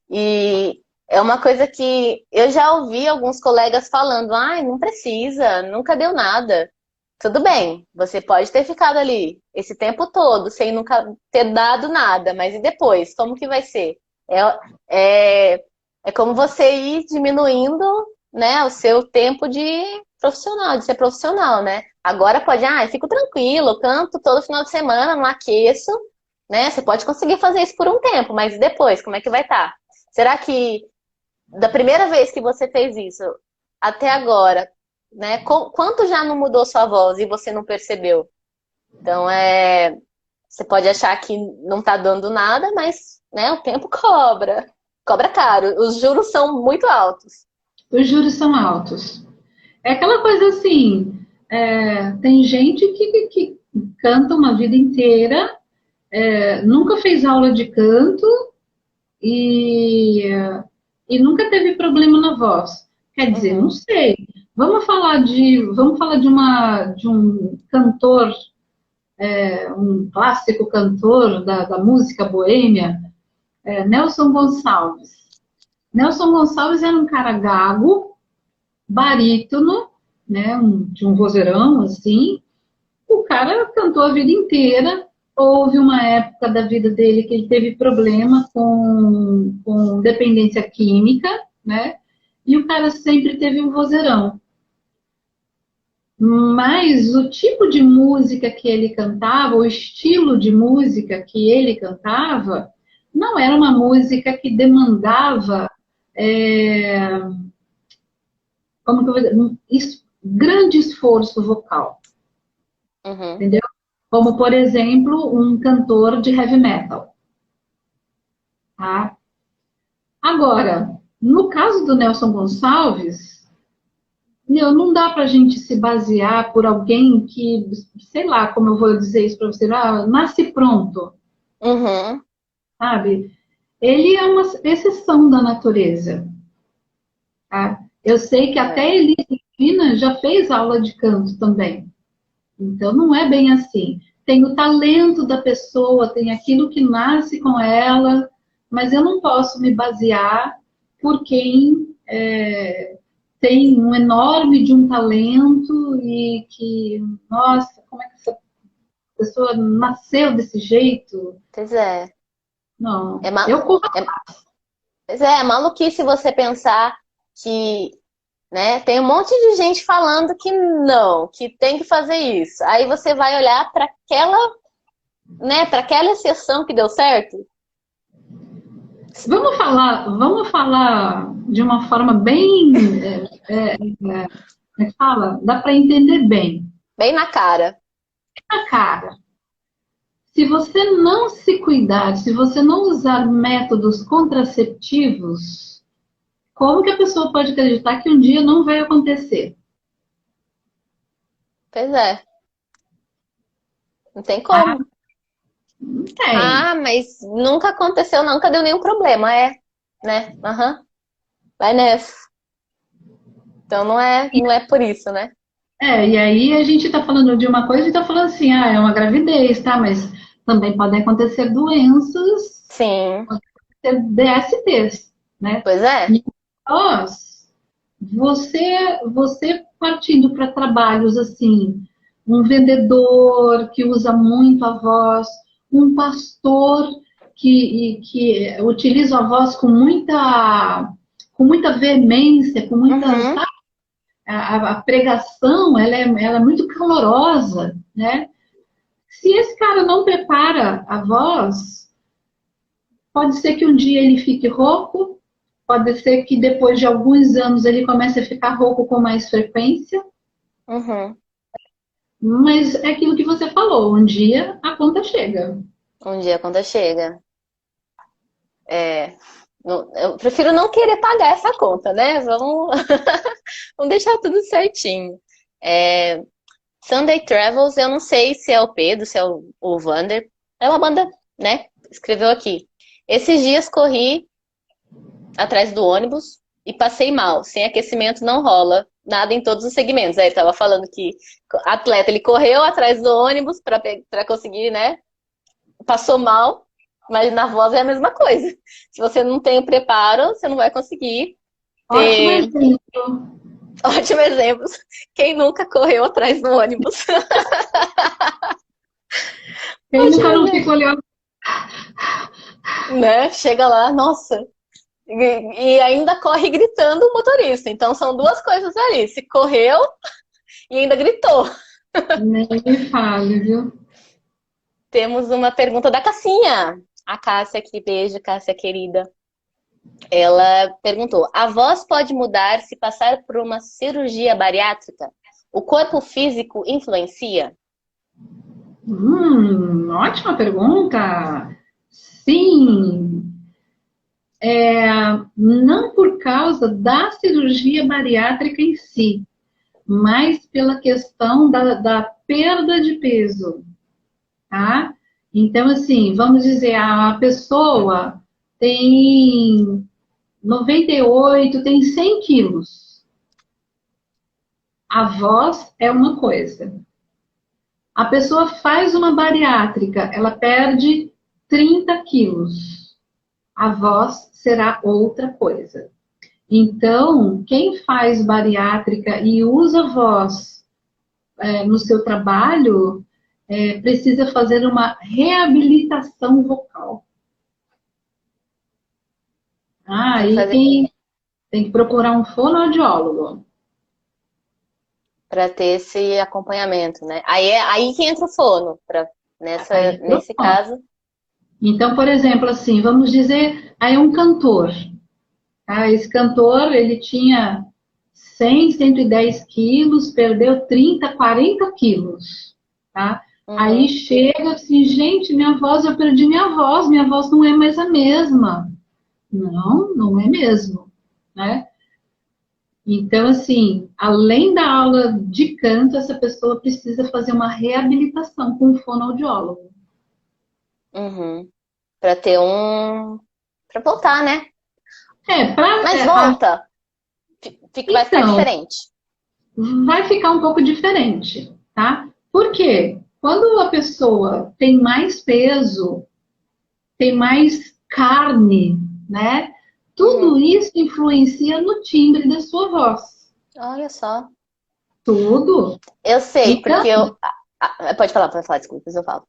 E é uma coisa que eu já ouvi alguns colegas falando, ai, não precisa, nunca deu nada. Tudo bem, você pode ter ficado ali esse tempo todo sem nunca ter dado nada, mas e depois? Como que vai ser? É, é como você ir diminuindo, né, o seu tempo de profissional, de ser profissional, né? Agora pode, eu fico tranquilo, eu canto todo final de semana, não aqueço, né? Você pode conseguir fazer isso por um tempo, mas e depois, como é que vai estar? Será que da primeira vez que você fez isso até agora, né? Quanto já não mudou sua voz e você não percebeu? Então você pode achar que não tá dando nada, mas, né? O tempo cobra, cobra caro. Os juros são muito altos. Os juros são altos. É aquela coisa assim, tem gente que canta uma vida inteira, nunca fez aula de canto e, e nunca teve problema na voz. Quer dizer, não Uhum, sei. Vamos falar de um cantor, um clássico cantor da música boêmia, Nelson Gonçalves. Nelson Gonçalves era um cara gago, barítono, né, de um vozeirão assim. O cara cantou a vida inteira. Houve uma época da vida dele que ele teve problema com dependência química, né? E o cara sempre teve um vozeirão. Mas o tipo de música que ele cantava, o estilo de música que ele cantava, não era uma música que demandava, é, como que eu vou dizer, grande esforço vocal, uhum. entendeu? Como, por exemplo, um cantor de heavy metal. Tá? Agora, no caso do Nelson Gonçalves, não dá para a gente se basear por alguém que, sei lá, como eu vou dizer isso para você, nasce pronto, Uhum. sabe? Ele é uma exceção da natureza. Tá? Eu sei que É. até Elis Regina já fez aula de canto também. Então, não é bem assim. Tem o talento da pessoa, tem aquilo que nasce com ela, mas eu não posso me basear por quem tem um enorme de um talento e que, nossa, como é que essa pessoa nasceu desse jeito? Pois é. Não, É, ma eu corro. é, pois é maluquice você pensar que, né, tem um monte de gente falando que não, que tem que fazer isso. Aí você vai olhar para aquela, né, para aquela exceção que deu certo. Vamos falar de uma forma bem, como é que fala? Dá para entender bem. Bem na cara. A cara. Se você não se cuidar, se você não usar métodos contraceptivos, como que a pessoa pode acreditar que um dia não vai acontecer? Pois é, não tem Ah, como. não tem. Ah, mas nunca aconteceu, nunca deu nenhum problema, né? Aham, vai nessa. Então não é por isso, né? E aí a gente está falando de uma coisa e está falando assim, é uma gravidez, tá? Mas também podem acontecer doenças, Sim, ter DSTs, né? pois é. E nós, você partindo para trabalhos assim, um vendedor que usa muito a voz, um pastor que utiliza a voz com muita veemência, com muita, Uhum, sabe? A pregação, ela é muito calorosa, né? Se esse cara não prepara a voz, pode ser que um dia ele fique rouco, pode ser que depois de alguns anos ele comece a ficar rouco com mais frequência, uhum. mas é aquilo que você falou, um dia a conta chega. Um dia quando chega. É, eu prefiro não querer pagar essa conta, né? Vamos deixar tudo certinho. É, Sunday Travels, eu não sei se é o Pedro, se é o Vander. Ela manda, né? Escreveu aqui. Esses dias corri atrás do ônibus e passei mal. Sem aquecimento não rola nada em todos os segmentos. Aí ele tava falando que atleta, ele correu atrás do ônibus para conseguir, né? Passou mal, mas na voz é a mesma coisa. Se você não tem o preparo, você não vai conseguir Ótimo ter exemplo. ótimo exemplo. Quem nunca correu atrás do ônibus? Quem Ótimo nunca não exemplo. fica olhando? Né? Chega lá, nossa. E ainda corre gritando o motorista. Então são duas coisas ali. Se correu e ainda gritou. Nem me fale, viu? Temos uma pergunta da Cassinha. A Cássia aqui, beijo, Cássia querida. Ela perguntou: a voz pode mudar se passar por uma cirurgia bariátrica? O corpo físico influencia? Ótima pergunta. Sim, não por causa da cirurgia bariátrica em si, mas pela questão da perda de peso, tá? Então, assim, vamos dizer, a pessoa tem 98, tem 100 quilos. A voz é uma coisa. A pessoa faz uma bariátrica, ela perde 30 quilos. A voz será outra coisa. Então, quem faz bariátrica e usa voz no seu trabalho, precisa fazer uma reabilitação vocal. Tem que Aí fazer tem que procurar um fonoaudiólogo. para ter esse acompanhamento, né? Aí é aí que entra o fono, Aí, nesse caso. então, por exemplo, assim, vamos dizer, aí um cantor. Tá? Esse cantor, ele tinha 100, 110 quilos, perdeu 30, 40 quilos. Tá? Aí Uhum. chega assim, gente, minha voz, eu perdi minha voz não é mais a mesma. Não, não é mesmo, né? Então, assim, além da aula de canto, essa pessoa precisa fazer uma reabilitação com um fonoaudiólogo. Uhum. Para ter um. Para voltar, né? É, Mas volta. Vai ficar então, diferente. vai ficar um pouco diferente, tá? Por quê? Quando a pessoa tem mais peso, tem mais carne, né? Tudo Uhum. isso influencia no timbre da sua voz. Olha só. Tudo. Eu sei, Então, porque eu. Pode falar, desculpa, depois eu falo.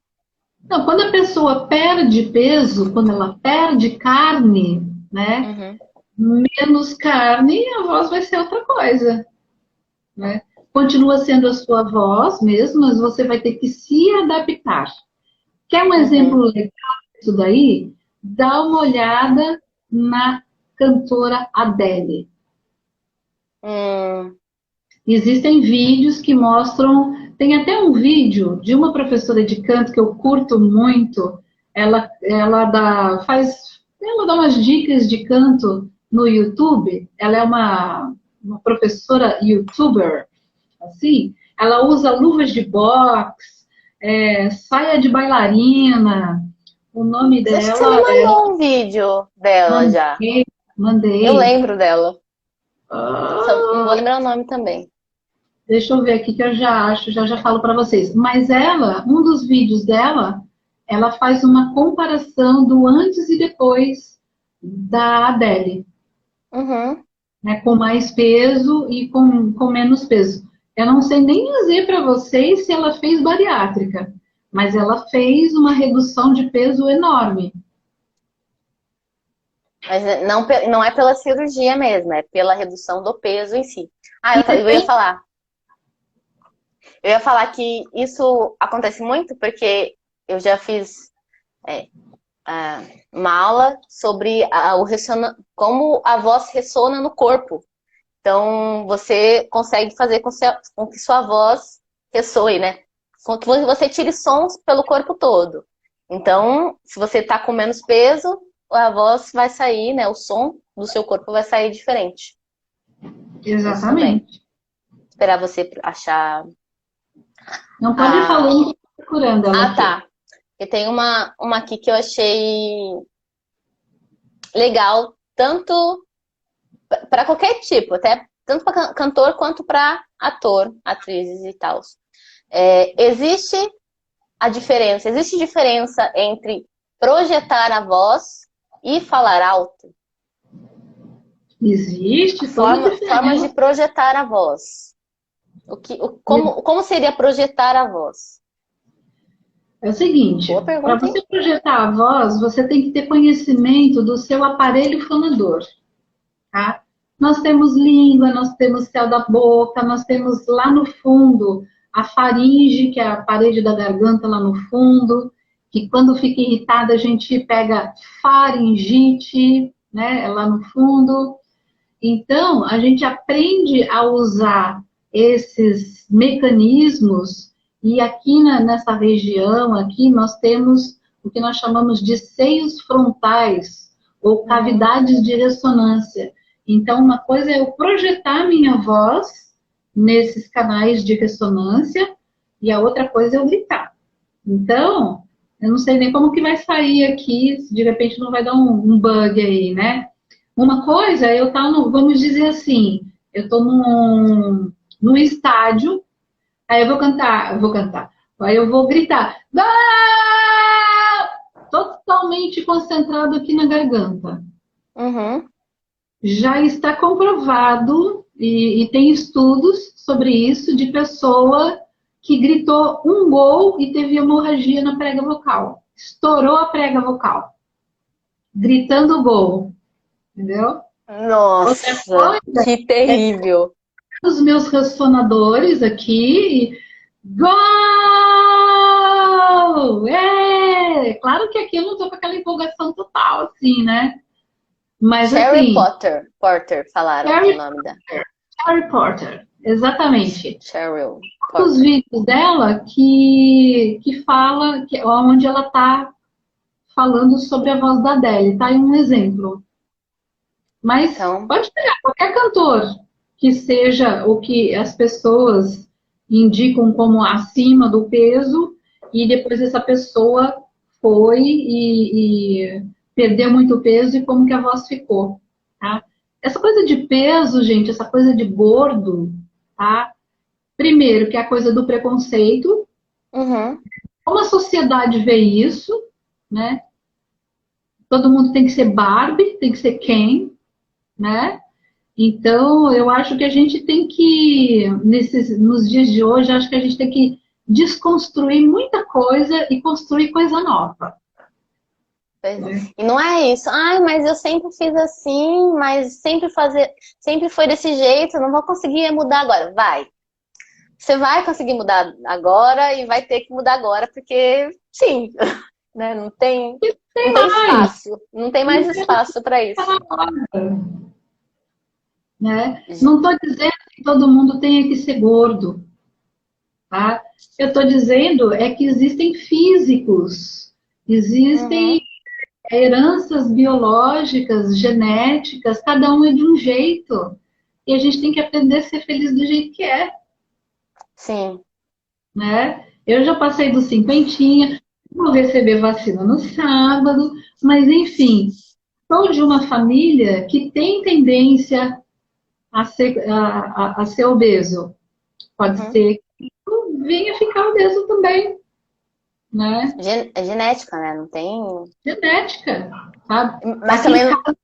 então, quando a pessoa perde peso, quando ela perde carne, né? Uhum. Menos carne, a voz vai ser outra coisa, né? Continua sendo a sua voz mesmo, mas você vai ter que se adaptar. Quer um exemplo Uhum. legal disso daí? Dá uma olhada na cantora Adele. Hum. Existem vídeos que mostram. Tem até um vídeo de uma professora de canto que eu curto muito. Ela dá umas dicas de canto no YouTube. Ela é uma professora YouTuber, assim. Ela usa luvas de boxe, saia de bailarina. O nome Acho que você me dela é. mandou um vídeo dela já. Mandei, Eu mandei. lembro dela. Só não vou Ah, lembrar o nome também. deixa eu ver aqui que eu já acho, já falo para vocês. Mas ela, um dos vídeos dela, ela faz uma comparação do antes e depois da Adele, Uhum. né, com mais peso e com menos peso. Eu não sei nem dizer para vocês se ela fez bariátrica, mas ela fez uma redução de peso enorme. Mas não é pela cirurgia mesmo, é pela redução do peso em si. Ah, E eu ia depende. falar. Eu ia falar que isso acontece muito porque eu já fiz é, ah, uma aula sobre como a voz ressona no corpo. Então, você consegue fazer com que sua voz ressoe, né? Com que você tire sons pelo corpo todo. Então, se você tá com menos peso, a voz vai sair, né? O som do seu corpo vai sair diferente. Isso também. Exatamente. Esperar você achar Não pode ir a. falando que eu tô procurando ela Ah, aqui. tá. E tem uma aqui que eu achei legal, tanto para qualquer tipo, até tanto para cantor quanto para ator, atrizes e tal. Existe diferença entre projetar a voz e falar alto? Existe toda a Formas de diferença. projetar a voz. Como seria projetar a voz? É o Boa seguinte, para pergunta, hein? você projetar a voz, você tem que ter conhecimento do seu aparelho fonador, tá? Nós temos língua, nós temos céu da boca, nós temos lá no fundo a faringe, que é a parede da garganta lá no fundo, que quando fica irritada a gente pega faringite, né, é lá no fundo. Então, a gente aprende a usar esses mecanismos e aqui nessa região, aqui nós temos o que nós chamamos de seios frontais ou cavidades de ressonância. Então, uma coisa é eu projetar minha voz nesses canais de ressonância e a outra coisa é eu gritar. Então, eu não sei nem como que vai sair aqui, se de repente não vai dar um bug aí, né? Uma coisa é eu estar, vamos dizer assim, eu estou num estádio, aí eu vou cantar, aí eu vou gritar, "Gol!", totalmente concentrado aqui na garganta. Uhum. Já está comprovado, e tem estudos sobre isso, de pessoa que gritou um gol e teve hemorragia na prega vocal. Estourou a prega vocal, gritando gol, entendeu? Outra Nossa, coisa que é terrível. os meus ressonadores aqui. Gol! É! Claro que aqui eu não tô com aquela empolgação total, assim, né? Mas Sherry assim, Potter, falaram o Harry, nome da. Harry Potter, exatamente. Cheryl Um dos Potter. vídeos dela que fala, onde ela tá falando sobre a voz da Adele, tá aí um exemplo. Mas Então, pode pegar qualquer cantor que seja o que as pessoas indicam como acima do peso, e depois essa pessoa foi e perdeu muito peso e como que a voz ficou, tá? Essa coisa de peso, gente, essa coisa de gordo, tá? Primeiro, que é a coisa do preconceito, uhum, como a sociedade vê isso, né? Todo mundo tem que ser Barbie, tem que ser Ken, né? Então, eu acho que a gente tem que, nos dias de hoje, acho que a gente tem que desconstruir muita coisa e construir coisa nova. pois é. Né? E não é isso. Ai, mas eu sempre fiz assim, mas sempre foi desse jeito, não vou conseguir mudar agora. Vai. Você vai conseguir mudar agora e vai ter que mudar agora, porque sim, né? Não tem Mas, espaço. Não tem mais espaço para isso. né? Não estou dizendo que todo mundo tenha que ser gordo, tá? Eu estou dizendo é que existem físicos, existem Uhum, heranças biológicas, genéticas, cada um é de um jeito. E a gente tem que aprender a ser feliz do jeito que é. sim. Né? Eu já passei dos cinquentinha, vou receber vacina no sábado, mas enfim, sou de uma família que tem tendência a ser obeso. Pode Uhum. ser que eu venha ficar obeso também, né? É genética, né? Não tem. Genética, sabe? Mas Aqui em também. casa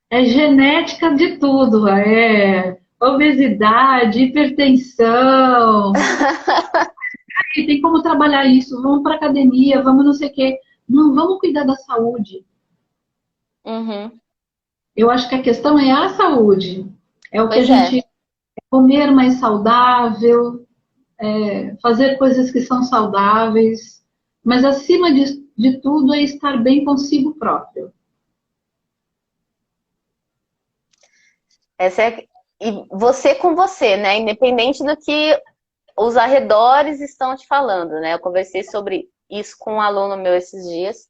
é genética de tudo, é obesidade, hipertensão. E tem como trabalhar isso, vamos para academia, vamos não sei o quê. Não, vamos cuidar da saúde. Uhum. Eu acho que a questão é a saúde. É o que a Pois é. gente comer mais saudável, fazer coisas que são saudáveis, mas acima de tudo é estar bem consigo próprio. Essa é. E você com você, né? Independente do que os arredores estão te falando, né? Eu conversei sobre isso com um aluno meu esses dias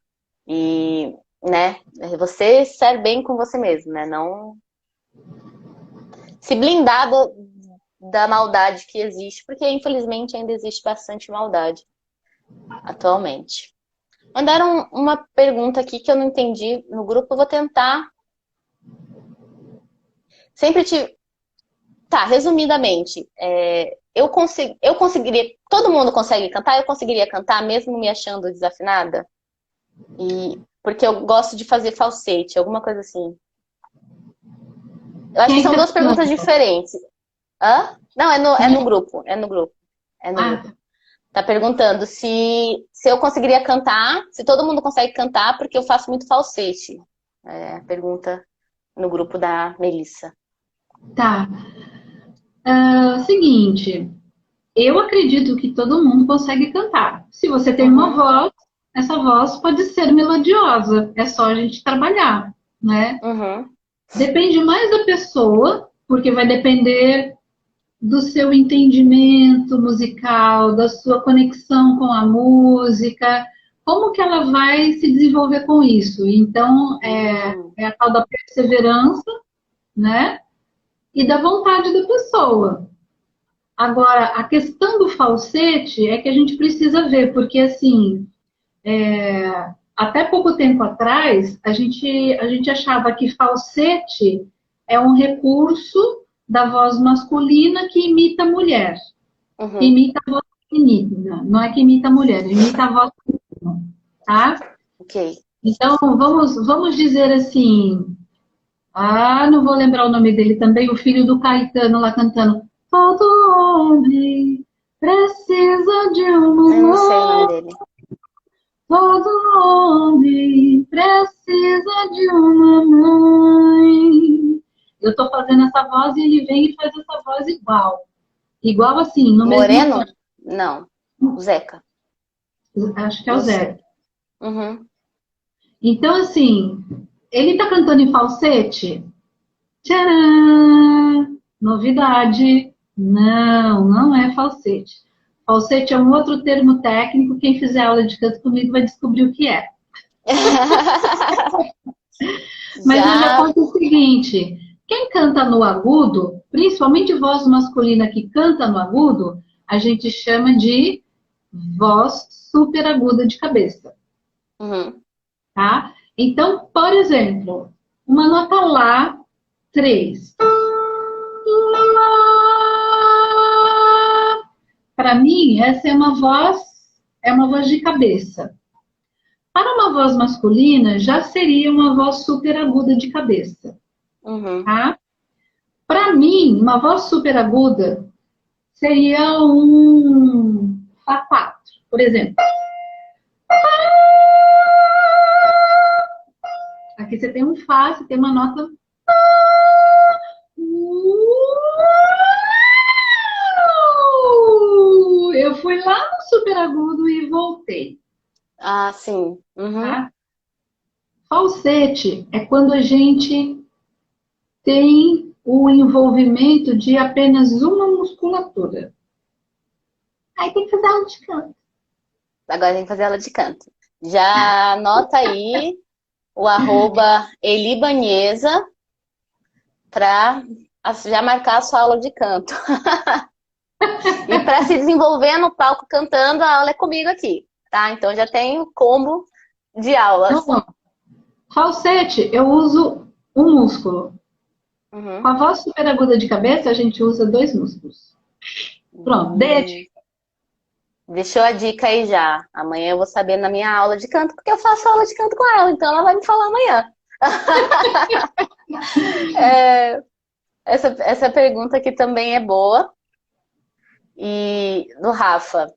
e, né? Você estar bem com você mesmo, né? Não se blindar da maldade que existe, porque infelizmente ainda existe bastante maldade atualmente. Mandaram uma pergunta aqui que eu não entendi no grupo, eu vou tentar. Sempre tive. Tá, resumidamente, eu conseguiria. Todo mundo consegue cantar? Eu conseguiria cantar mesmo me achando desafinada? Porque eu gosto de fazer falsete, alguma coisa assim. Eu acho que Quem são que duas tá perguntas falando? diferentes. Hã? Não, é no grupo. É no grupo. É no Ah, grupo. Tá perguntando se eu conseguiria cantar, se todo mundo consegue cantar, porque eu faço muito falsete. É a pergunta no grupo da Melissa. tá. Seguinte, eu acredito que todo mundo consegue cantar. Se você tem uma Uhum, voz, essa voz pode ser melodiosa. É só a gente trabalhar, né? uhum, Depende mais da pessoa, porque vai depender do seu entendimento musical, da sua conexão com a música, como que ela vai se desenvolver com isso. Então, uhum, é a tal da perseverança, né? E da vontade da pessoa. Agora, a questão do falsete é que a gente precisa ver, porque assim, até pouco tempo atrás, a gente achava que falsete é um recurso da voz masculina que imita a mulher, que uhum. imita a voz feminina, não é que imita a mulher, imita a voz feminina, tá? Ok. Então, vamos dizer assim, não vou lembrar o nome dele também, o filho do Caetano lá cantando. Todo homem precisa de uma Eu não sei o nome mãe. dele. Todo homem precisa de uma mãe. Eu estou fazendo essa voz e ele vem e faz essa voz igual. Igual assim, no mesmo tom. Moreno? Não. O Zeca. Acho que é o Não Zé. sei. Uhum. Então, assim, ele está cantando em falsete? Tcharam! Novidade. Não, não é falsete. Falsete é um outro termo técnico. Quem fizer aula de canto comigo vai descobrir o que é. Mas eu já Já. conto o seguinte: quem canta no agudo, principalmente voz masculina que canta no agudo, a gente chama de voz superaguda de cabeça, Uhum. tá? Então, por exemplo, uma nota lá, 3. Para mim, essa é uma voz de cabeça. Para uma voz masculina, já seria uma voz superaguda de cabeça, Uhum. tá? Para mim, uma voz superaguda seria um Fá4, por exemplo. Aqui você tem um Fá, você tem uma nota. Eu fui lá no superagudo e voltei, Ah, sim. Uhum. tá? Falsete é quando a gente tem o envolvimento de apenas uma musculatura. Aí tem que fazer aula de canto. Agora tem que fazer aula de canto. Já anota aí o arroba Elibanhesa para já marcar a sua aula de canto. E para se desenvolver no palco cantando, a aula é comigo aqui, tá? Então já tem o combo de aulas. Então, falsete, eu uso um músculo. Com Uhum. a voz superaguda de cabeça, a gente usa dois músculos. Pronto, Hum. Deixou a dica aí já. Amanhã eu vou saber na minha aula de canto, porque eu faço aula de canto com ela, então ela vai me falar amanhã. É, essa pergunta aqui também é boa. E do Rafa,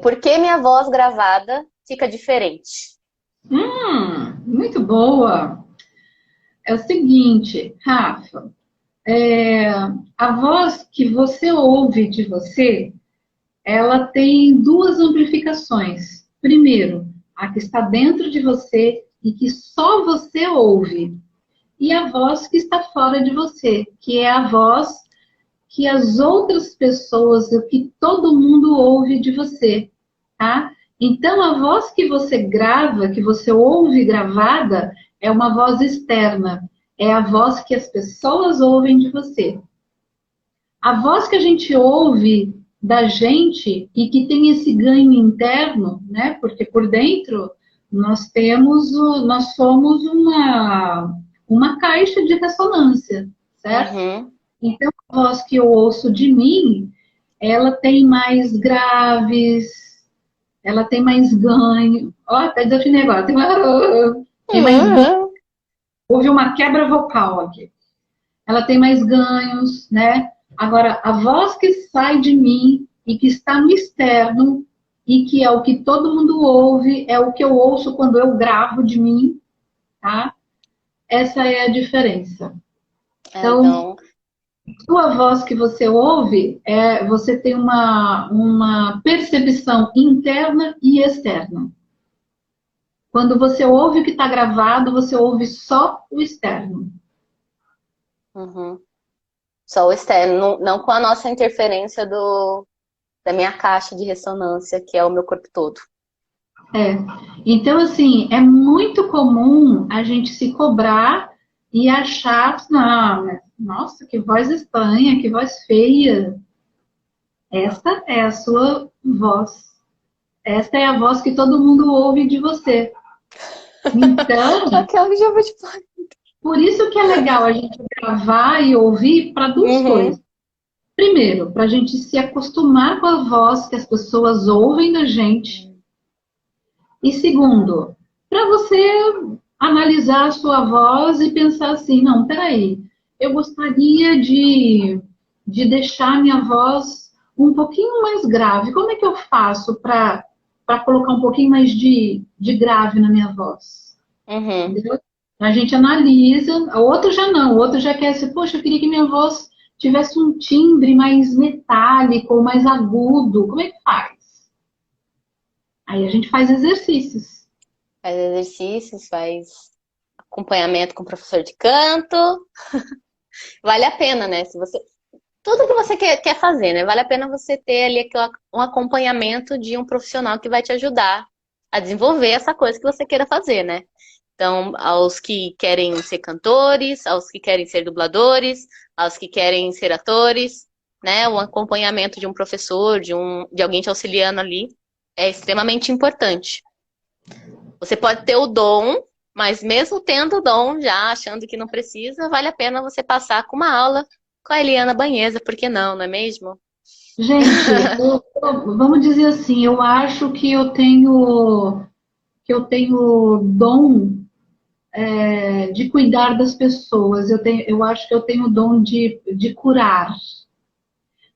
por que minha voz gravada fica diferente? muito boa. É o seguinte, Rafa, a voz que você ouve de você, ela tem duas amplificações. Primeiro, a que está dentro de você e que só você ouve. E a voz que está fora de você, que é a voz que as outras pessoas, o que todo mundo ouve de você, tá? Então, a voz que você grava, que você ouve gravada, é uma voz externa. É a voz que as pessoas ouvem de você. A voz que a gente ouve da gente e que tem esse ganho interno, né? Porque por dentro nós somos uma caixa de ressonância, certo? Uhum. Então, a voz que eu ouço de mim, ela tem mais graves, ela tem mais ganho. Ó, até desafinei agora. Tem mais ganho. Uhum. Houve uma quebra vocal aqui. Ela tem mais ganhos, né? Agora, a voz que sai de mim e que está no externo e que é o que todo mundo ouve, é o que eu ouço quando eu gravo de mim, tá? Essa é a diferença. Então, Então, sua voz que você ouve, você tem uma percepção interna e externa. Quando você ouve o que está gravado, você ouve só o externo. uhum. Só o externo, não com a nossa interferência da minha caixa de ressonância, que é o meu corpo todo. É. Então, assim, é muito comum a gente se cobrar e achar, não, nossa, que voz estranha, que voz feia. Esta é a sua voz. Esta é a voz que todo mundo ouve de você. Então, Aquela que já vou te falar. por isso que é legal a gente gravar e ouvir para duas Uhum. coisas. Primeiro, para a gente se acostumar com a voz que as pessoas ouvem da gente. E segundo, para você analisar a sua voz e pensar assim, não, peraí, eu gostaria de deixar minha voz um pouquinho mais grave. Como é que eu faço para colocar um pouquinho mais de grave na minha voz? Uhum. Entendeu? A gente analisa, o outro já não, o outro já quer assim, poxa, eu queria que minha voz tivesse um timbre mais metálico ou mais agudo. Como é que faz? Aí a gente faz exercícios. Faz exercícios, faz acompanhamento com o professor de canto. Vale a pena, né? Se você tudo que você quer fazer, né? Vale a pena você ter ali um acompanhamento de um profissional que vai te ajudar a desenvolver essa coisa que você queira fazer, né? Então, aos que querem ser cantores, aos que querem ser dubladores, aos que querem ser atores, né? O acompanhamento de um professor, de alguém te auxiliando ali, é extremamente importante. Você pode ter o dom, mas mesmo tendo o dom, já achando que não precisa, vale a pena você passar com uma aula com a Eliana Banheza, por que não, não é mesmo? Gente, vamos dizer assim, eu acho que eu tenho dom de cuidar das pessoas. Eu acho que eu tenho o dom de curar.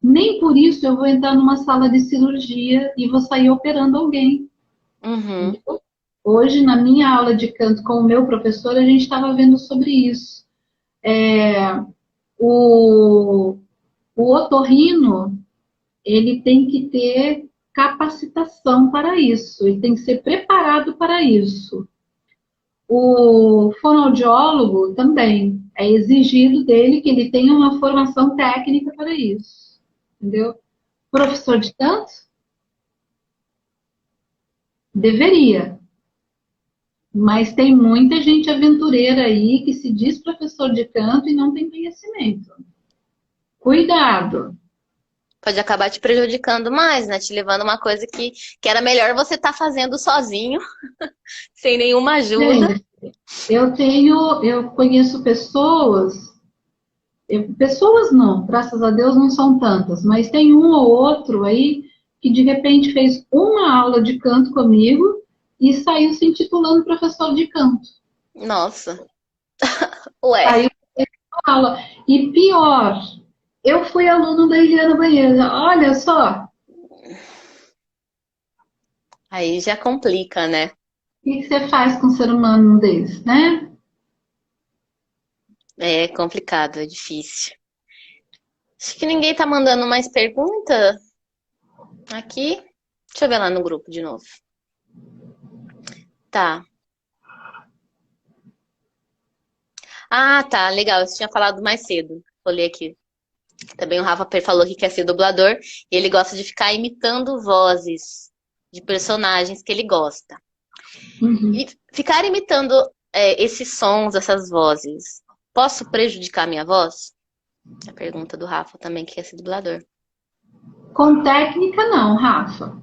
Nem por isso eu vou entrar numa sala de cirurgia e vou sair operando alguém. Uhum, Entendeu? Hoje, na minha aula de canto com o meu professor, a gente estava vendo sobre isso. O, o otorrino, ele tem que ter capacitação para isso, ele tem que ser preparado para isso. O fonoaudiólogo também é exigido dele que ele tenha uma formação técnica para isso, entendeu? Professor de canto deveria, mas tem muita gente aventureira aí que se diz professor de canto e não tem conhecimento. Cuidado. pode acabar te prejudicando mais, né? Te levando a uma coisa que era melhor você estar fazendo sozinho, sem nenhuma ajuda. Gente, eu conheço pessoas não, graças a Deus não são tantas, mas tem um ou outro aí que de repente fez uma aula de canto comigo e saiu se intitulando professor de canto. Nossa, ué. Saiu da aula. E pior, eu fui aluno da Eliana Banheira. Olha só, Aí já complica, né? o que você faz com um ser humano desse, né? É complicado, é difícil. Acho que ninguém tá mandando mais pergunta aqui. Deixa eu ver lá no grupo de novo. Tá. Ah, tá, legal. Você tinha falado mais cedo. Vou ler aqui. Também o Rafa falou que quer ser dublador e ele gosta de ficar imitando vozes de personagens que ele gosta. Uhum. E ficar imitando esses sons, essas vozes, posso prejudicar minha voz? A pergunta do Rafa também, que quer ser dublador. Com técnica não, Rafa.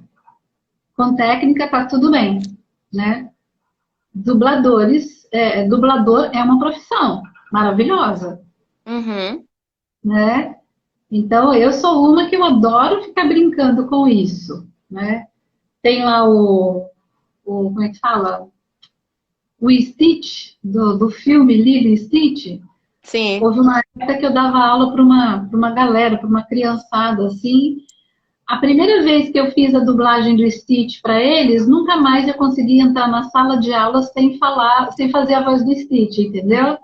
Com técnica tá tudo bem, né? Dublador é uma profissão maravilhosa, Uhum. né? Então, eu sou uma que eu adoro ficar brincando com isso, né? Tem lá como é que fala? O Stitch, do filme Lilo e Stitch. Sim. Houve uma época que eu dava aula para uma galera, para uma criançada, assim. A primeira vez que eu fiz a dublagem do Stitch para eles, nunca mais eu consegui entrar na sala de aula sem falar, sem fazer a voz do Stitch, entendeu?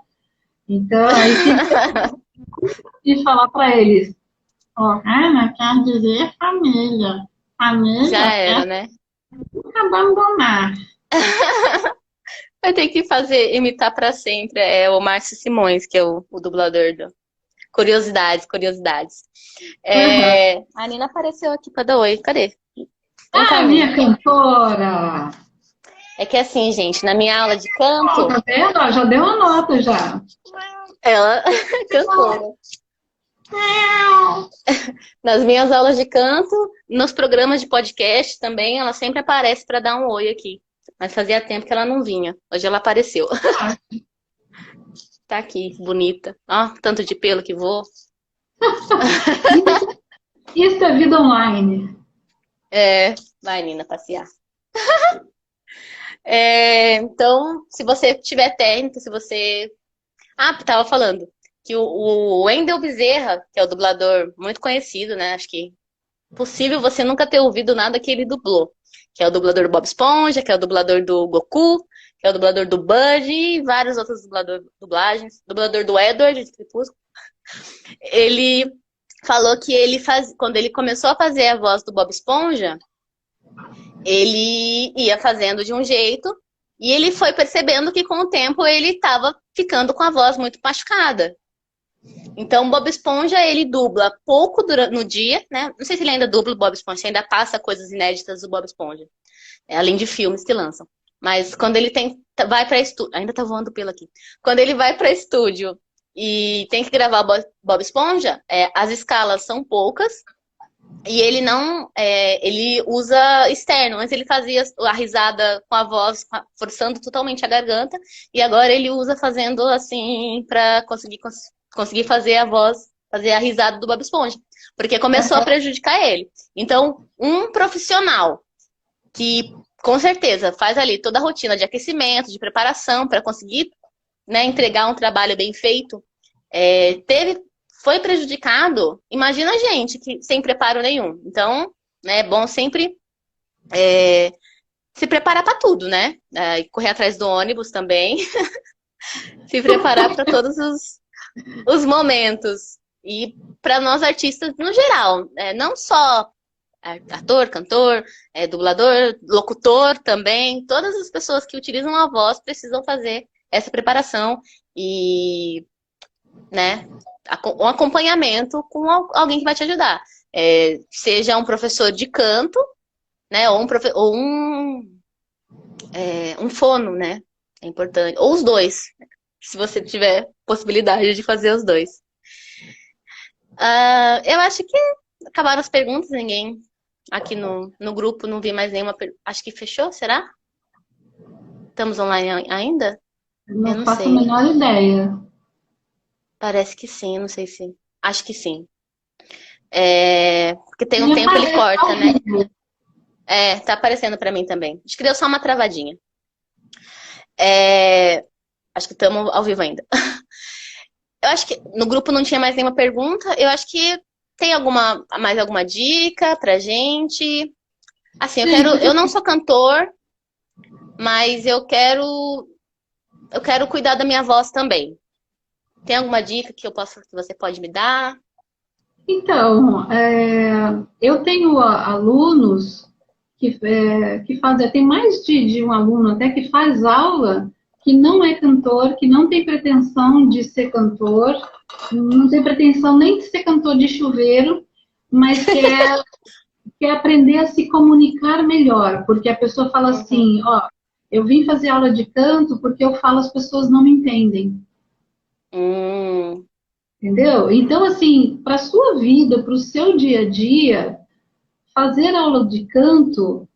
Então, aí tive que falar para eles. Ó, Ana quer dizer família. Já Família era, é né? nunca abandonar. Vai ter que fazer, imitar pra sempre. É o Márcio Simões, que é o dublador do Curiosidades, Curiosidades. Uhum. A Nina apareceu aqui pra dar oi. Cadê? Vem cá, Ah, Nina. minha cantora! É que assim, gente, na minha aula de Ó, canto, tá vendo? Ó, já deu uma nota já. ela é cantora. Nas minhas aulas de canto, nos programas de podcast também, ela sempre aparece pra dar um oi aqui. Mas fazia tempo que ela não vinha. Hoje ela apareceu. Tá aqui, bonita. Ó, tanto de pelo que voa. Isso é vida online. Vai, Nina, passear. Então, se você tiver técnica, se você. Ah, tava falando que o Wendel Bezerra, que é o dublador muito conhecido, né? Acho que possível você nunca ter ouvido nada que ele dublou. Que é o dublador do Bob Esponja, que é o dublador do Goku, que é o dublador do Bud e vários outros dublagens. Dublador do Edward, de Crepúsculo. Ele falou que quando ele começou a fazer a voz do Bob Esponja, ele ia fazendo de um jeito e ele foi percebendo que com o tempo ele estava ficando com a voz muito machucada. Então, o Bob Esponja, ele dubla pouco no dia, né? Não sei se ele ainda dubla o Bob Esponja, se ainda passa coisas inéditas do Bob Esponja, além de filmes que lançam. Mas quando ele vai para estúdio, ainda tá voando pelo aqui. Quando ele vai para estúdio e tem que gravar o Bob Esponja, as escalas são poucas e ele não, ele usa externo. Antes ele fazia a risada com a voz, forçando totalmente a garganta, e agora ele usa fazendo assim para conseguir fazer a voz, fazer a risada do Bob Esponja, porque começou a prejudicar ele. Então, um profissional que com certeza faz ali toda a rotina de aquecimento, de preparação para conseguir, né, entregar um trabalho bem feito, foi prejudicado. Imagina a gente que sem preparo nenhum. Então, né, é bom sempre se preparar para tudo, né? Correr atrás do ônibus também, se preparar para todos os momentos. E para nós artistas no geral, não só ator, cantor, dublador, locutor também, todas as pessoas que utilizam a voz precisam fazer essa preparação e, né, um acompanhamento com alguém que vai te ajudar. Seja um professor de canto, né, ou um fono, né, é importante, ou os dois, se você tiver possibilidade de fazer os dois. Eu acho que acabaram as perguntas, ninguém aqui no grupo não vi mais nenhuma pergunta. Acho que fechou, será? Estamos online ainda? Eu Não não faço a sei. menor ideia. Parece que sim, não sei se. Acho que sim. Porque tem um Me tempo ele aparece corta, ao né? vivo. Tá aparecendo pra mim também. Acho que deu só uma travadinha. É, Acho que estamos ao vivo ainda. Eu acho que no grupo não tinha mais nenhuma pergunta. Eu acho que tem mais alguma dica pra gente? Assim, eu não sou cantor, mas eu quero cuidar da minha voz também. Tem alguma dica que você pode me dar? Então, eu tenho alunos que fazem, tem mais de um aluno até que faz aula que não é cantor, que não tem pretensão de ser cantor, não tem pretensão nem de ser cantor de chuveiro, mas quer aprender a se comunicar melhor, porque a pessoa fala Uhum. assim, ó, eu vim fazer aula de canto porque eu falo as pessoas não me entendem. Hum, Entendeu? Então, assim, para a sua vida, para o seu dia a dia, fazer aula de canto,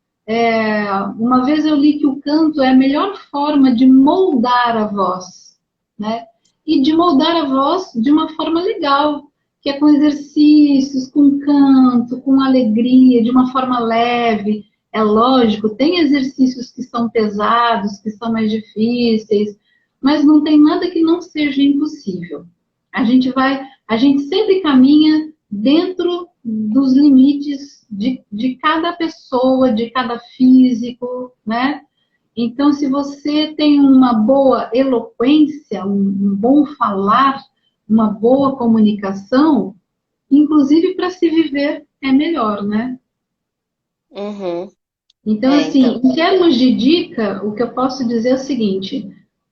uma vez eu li que o canto é a melhor forma de moldar a voz, né? E de moldar a voz de uma forma legal, que é com exercícios, com canto, com alegria, de uma forma leve. É lógico, tem exercícios que são pesados, que são mais difíceis, mas não tem nada que não seja impossível. A gente sempre caminha dentro dos limites de cada pessoa, de cada físico, né? Então, se você tem uma boa eloquência, um bom falar, uma boa comunicação, inclusive para se viver é melhor, né? Uhum. Então, assim, Então. em termos de dica, o que eu posso dizer é o seguinte: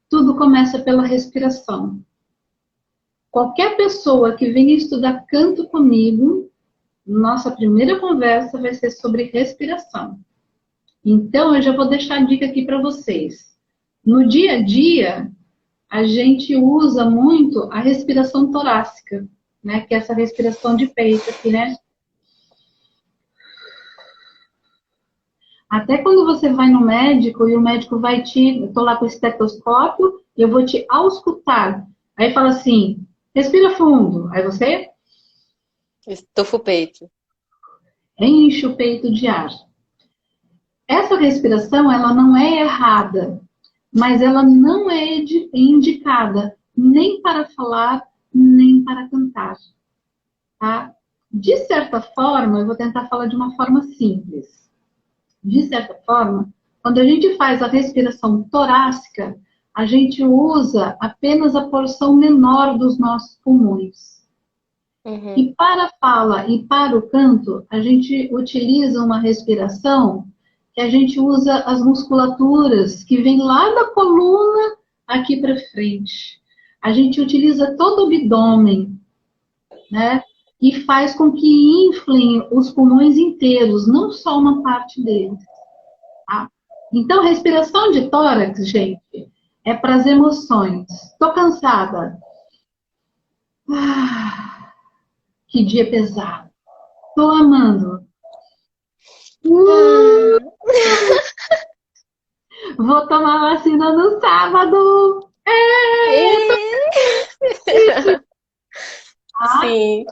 tudo começa pela respiração. Qualquer pessoa que venha estudar canto comigo, nossa primeira conversa vai ser sobre respiração. Então, eu já vou deixar a dica aqui para vocês. No dia a dia, a gente usa muito a respiração torácica, né? Que é essa respiração de peito aqui, né? Até quando você vai no médico e o médico vai eu tô lá com o estetoscópio e eu vou te auscultar. Aí fala assim, respira fundo. Aí você Estufa o peito. enche o peito de ar. Essa respiração, ela não é errada, mas ela não é indicada nem para falar, nem para cantar, tá? De certa forma, eu vou tentar falar de uma forma simples. De certa forma, quando a gente faz a respiração torácica, a gente usa apenas a porção menor dos nossos pulmões. Uhum. E para a fala e para o canto, a gente utiliza uma respiração que a gente usa as musculaturas que vêm lá da coluna aqui para frente. A gente utiliza todo o abdômen, né? E faz com que inflem os pulmões inteiros, não só uma parte deles. Tá? Então, respiração de tórax, gente, é para as emoções. Tô cansada. Ah, que dia pesado. Tô amando. Vou tomar vacina no sábado. Tá? Sim.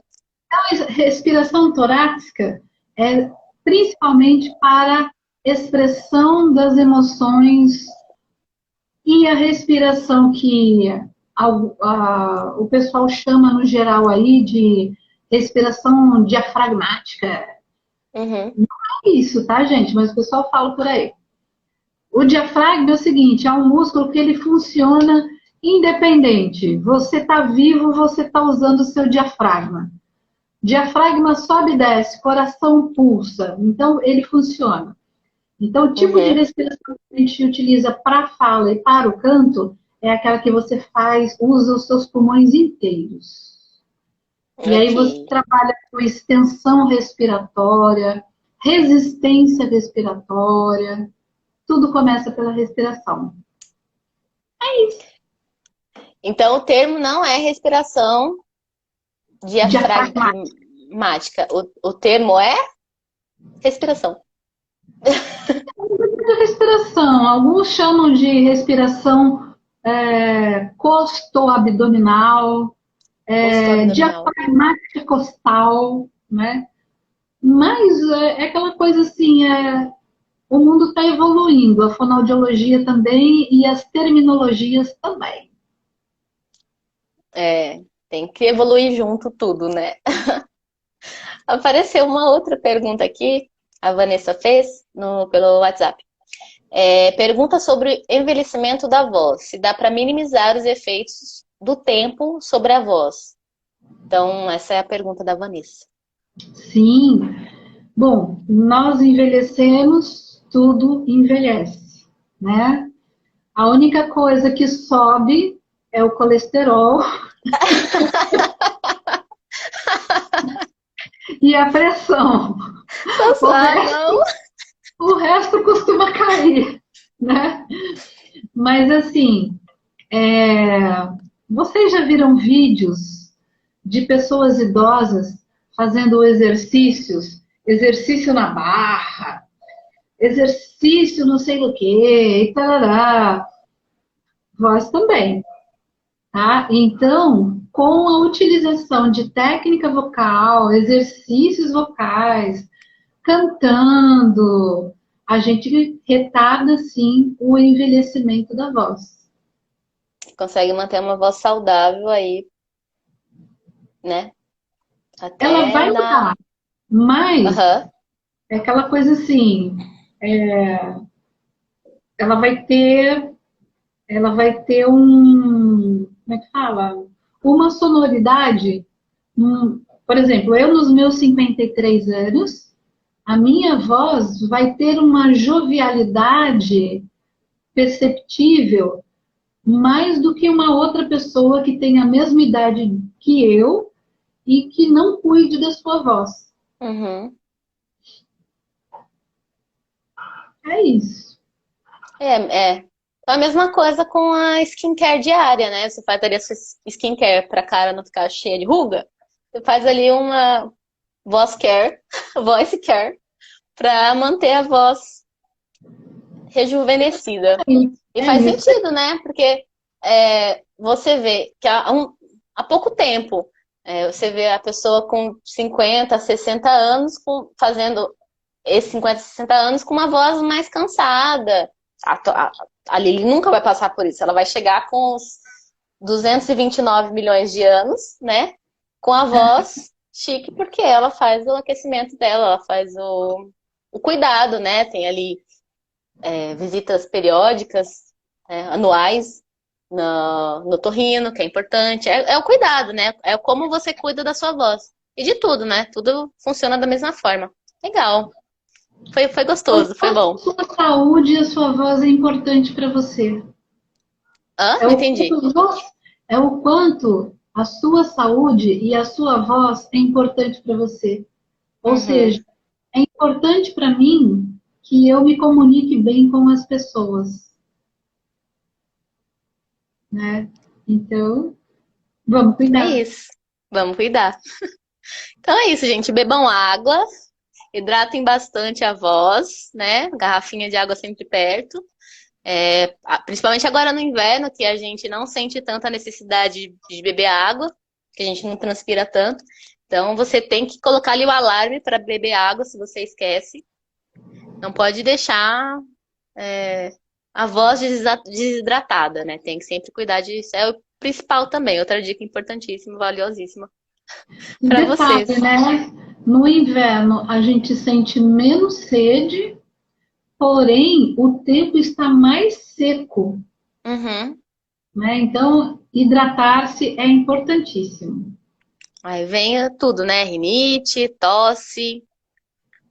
Então, respiração torácica é principalmente para expressão das emoções e a respiração que o pessoal chama no geral aí de respiração diafragmática. Uhum. É isso, tá, gente? Mas o pessoal fala por aí. O diafragma é o seguinte, é um músculo que ele funciona independente. Você está vivo, você está usando o seu diafragma. Diafragma sobe e desce, coração pulsa. Então, ele funciona. Então, o tipo de Uhum. respiração que a gente utiliza para a fala e para o canto é aquela que você usa os seus pulmões inteiros. E aí você Ok. trabalha com extensão respiratória, resistência respiratória. Tudo começa pela respiração. Então, o termo não é respiração Diafragmática. diafragmática. O termo é respiração. Respiração. Alguns chamam de respiração costo-abdominal, Costo-abdominal. diafragmática costal, né? Mas é aquela coisa assim, o mundo está evoluindo, a fonoaudiologia também e as terminologias também. É, tem que evoluir junto tudo, né? Apareceu uma outra pergunta aqui, a Vanessa fez pelo WhatsApp. Pergunta sobre envelhecimento da voz, se dá para minimizar os efeitos do tempo sobre a voz. Então, essa é a pergunta da Vanessa. Sim. Bom, nós envelhecemos, tudo envelhece, né? A única coisa que sobe é o colesterol e a pressão. O Ah, não! resto, o resto costuma cair, né? Mas assim, vocês já viram vídeos de pessoas idosas fazendo exercícios exercício na barra, exercício não sei o quê, e tarará. Voz também, tá? Então, com a utilização de técnica vocal, exercícios vocais, cantando, a gente retarda, sim, o envelhecimento da voz. Consegue manter uma voz saudável aí, né? Ela Até vai dar. mudar, mas Aham. é aquela coisa assim, ela vai ter, ela vai ter como é que fala? Uma sonoridade, por exemplo, eu nos meus 53 anos, a minha voz vai ter uma jovialidade perceptível mais do que uma outra pessoa que tem a mesma idade que eu e que não cuide da sua voz. Uhum. É isso. É. Então, a mesma coisa com a skincare diária, né? Você faz ali a sua skincare pra cara não ficar cheia de ruga. Você faz ali uma voice care, voice care, pra manter a voz rejuvenescida. E É faz isso. sentido, né? Porque você vê que há pouco tempo você vê a pessoa com 50, 60 anos fazendo esses 50, 60 anos com uma voz mais cansada. A Lili nunca vai passar por isso. Ela vai chegar com os 229 milhões de anos, né? Com a voz chique, porque ela faz o aquecimento dela, ela faz o cuidado, né? Tem ali visitas periódicas, anuais, no otorrino, que é importante. É o cuidado, né? É como você cuida da sua voz. E de tudo, né? Tudo funciona da mesma forma. Legal. Foi O gostoso, foi quanto bom. a sua saúde e a sua voz é importante para você. Hã? É Não o entendi. quanto, é o quanto a sua saúde e a sua voz é importante para você. Ou seja, Uhum. é importante para mim que eu me comunique bem com as pessoas, né? Então, vamos É cuidar. isso. Vamos cuidar. Então é isso, gente. Bebam água, hidratem bastante a voz, né? Garrafinha de água sempre perto. Principalmente agora no inverno, que a gente não sente tanta necessidade de beber água, que a gente não transpira tanto. Então você tem que colocar ali o alarme para beber água se você esquece. Não pode deixar a voz desidratada, né? Tem que sempre cuidar disso. É o principal também. Outra dica importantíssima, valiosíssima E para detalhe, vocês. né? No inverno a gente sente menos sede, porém o tempo está mais seco, Uhum. né? Então, hidratar-se é importantíssimo. Aí vem tudo, né? Rinite, tosse,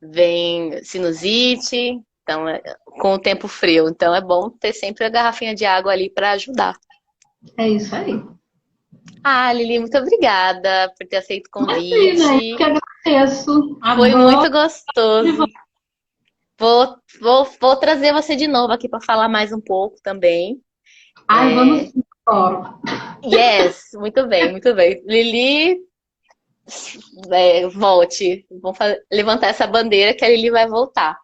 vem sinusite. Então, com o tempo frio. Então, é bom ter sempre a garrafinha de água ali para ajudar. É isso aí. Ah, Lili, muito obrigada por ter aceito o Imagina, eu que convite. agradeço. Foi Adoro muito de gostoso. volta. Vou trazer você de novo aqui para falar mais um pouco também. Ai, vamos sim, adoro. Yes, muito bem, muito bem. Lili, volte. Vamos levantar essa bandeira que a Lili vai voltar.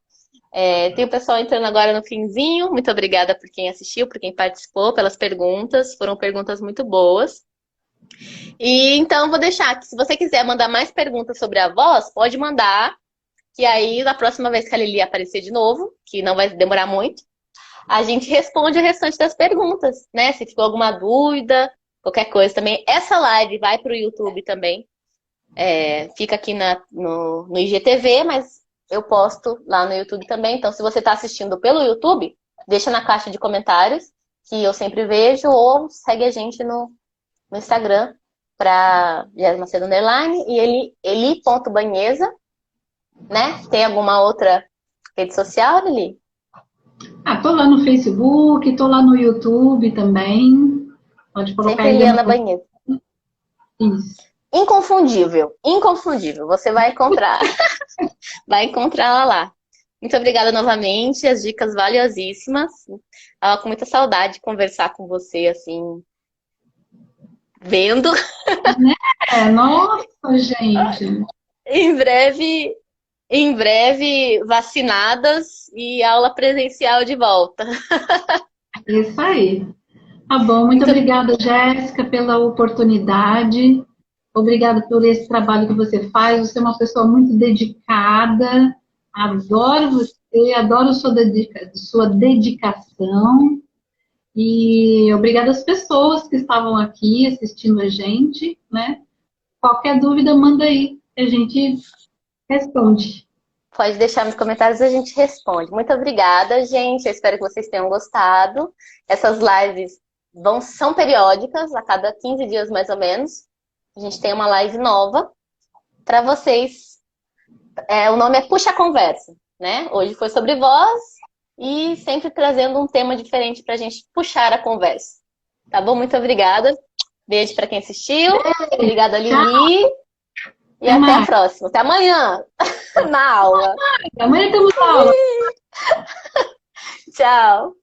Tem o pessoal entrando agora no finzinho. Muito obrigada por quem assistiu, por quem participou, pelas perguntas. Foram perguntas muito boas. E então vou deixar aqui, se você quiser mandar mais perguntas sobre a voz, pode mandar, que aí na próxima vez que a Lili aparecer de novo, que não vai demorar muito, a gente responde o restante das perguntas, né? Se ficou alguma dúvida, qualquer coisa também. Essa live vai para o YouTube também. Fica aqui no IGTV, mas eu posto lá no YouTube também. Então, se você está assistindo pelo YouTube, deixa na caixa de comentários, que eu sempre vejo, ou segue a gente no Instagram para Jéssica Macedo Underline e Eli.Banheza, né? Tem alguma outra rede social, Lili? Ah, tô lá no Facebook, tô lá no YouTube também. Pode colocar Sempre Eliana Eliana Banheiro. Banheza. Isso. Inconfundível, inconfundível. Você vai encontrar, vai encontrar ela lá. Muito obrigada novamente, as dicas valiosíssimas. Tava com muita saudade de conversar com você, assim, vendo. Nossa, gente. Em breve, em breve vacinadas e aula presencial de volta. Isso aí. Tá bom, muito Muito obrigada, Jéssica, pela oportunidade. Obrigada por esse trabalho que você faz. Você é uma pessoa muito dedicada. Adoro você, adoro sua dedicação. E obrigada às pessoas que estavam aqui assistindo a gente, né? Qualquer dúvida, manda aí, que a gente responde. Pode deixar nos comentários e a gente responde. Muito obrigada, gente. Eu espero que vocês tenham gostado. Essas lives são periódicas, a cada 15 dias mais ou menos. A gente tem uma live nova para vocês. O nome é Puxa a Conversa, né? Hoje foi sobre voz e sempre trazendo um tema diferente para a gente puxar a conversa. Tá bom? Muito obrigada. Beijo para quem assistiu. Obrigada, Lili. E até a próxima. Até amanhã na aula. Amanhã temos aula. Tchau.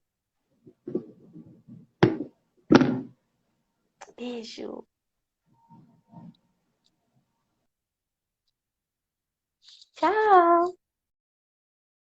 Beijo.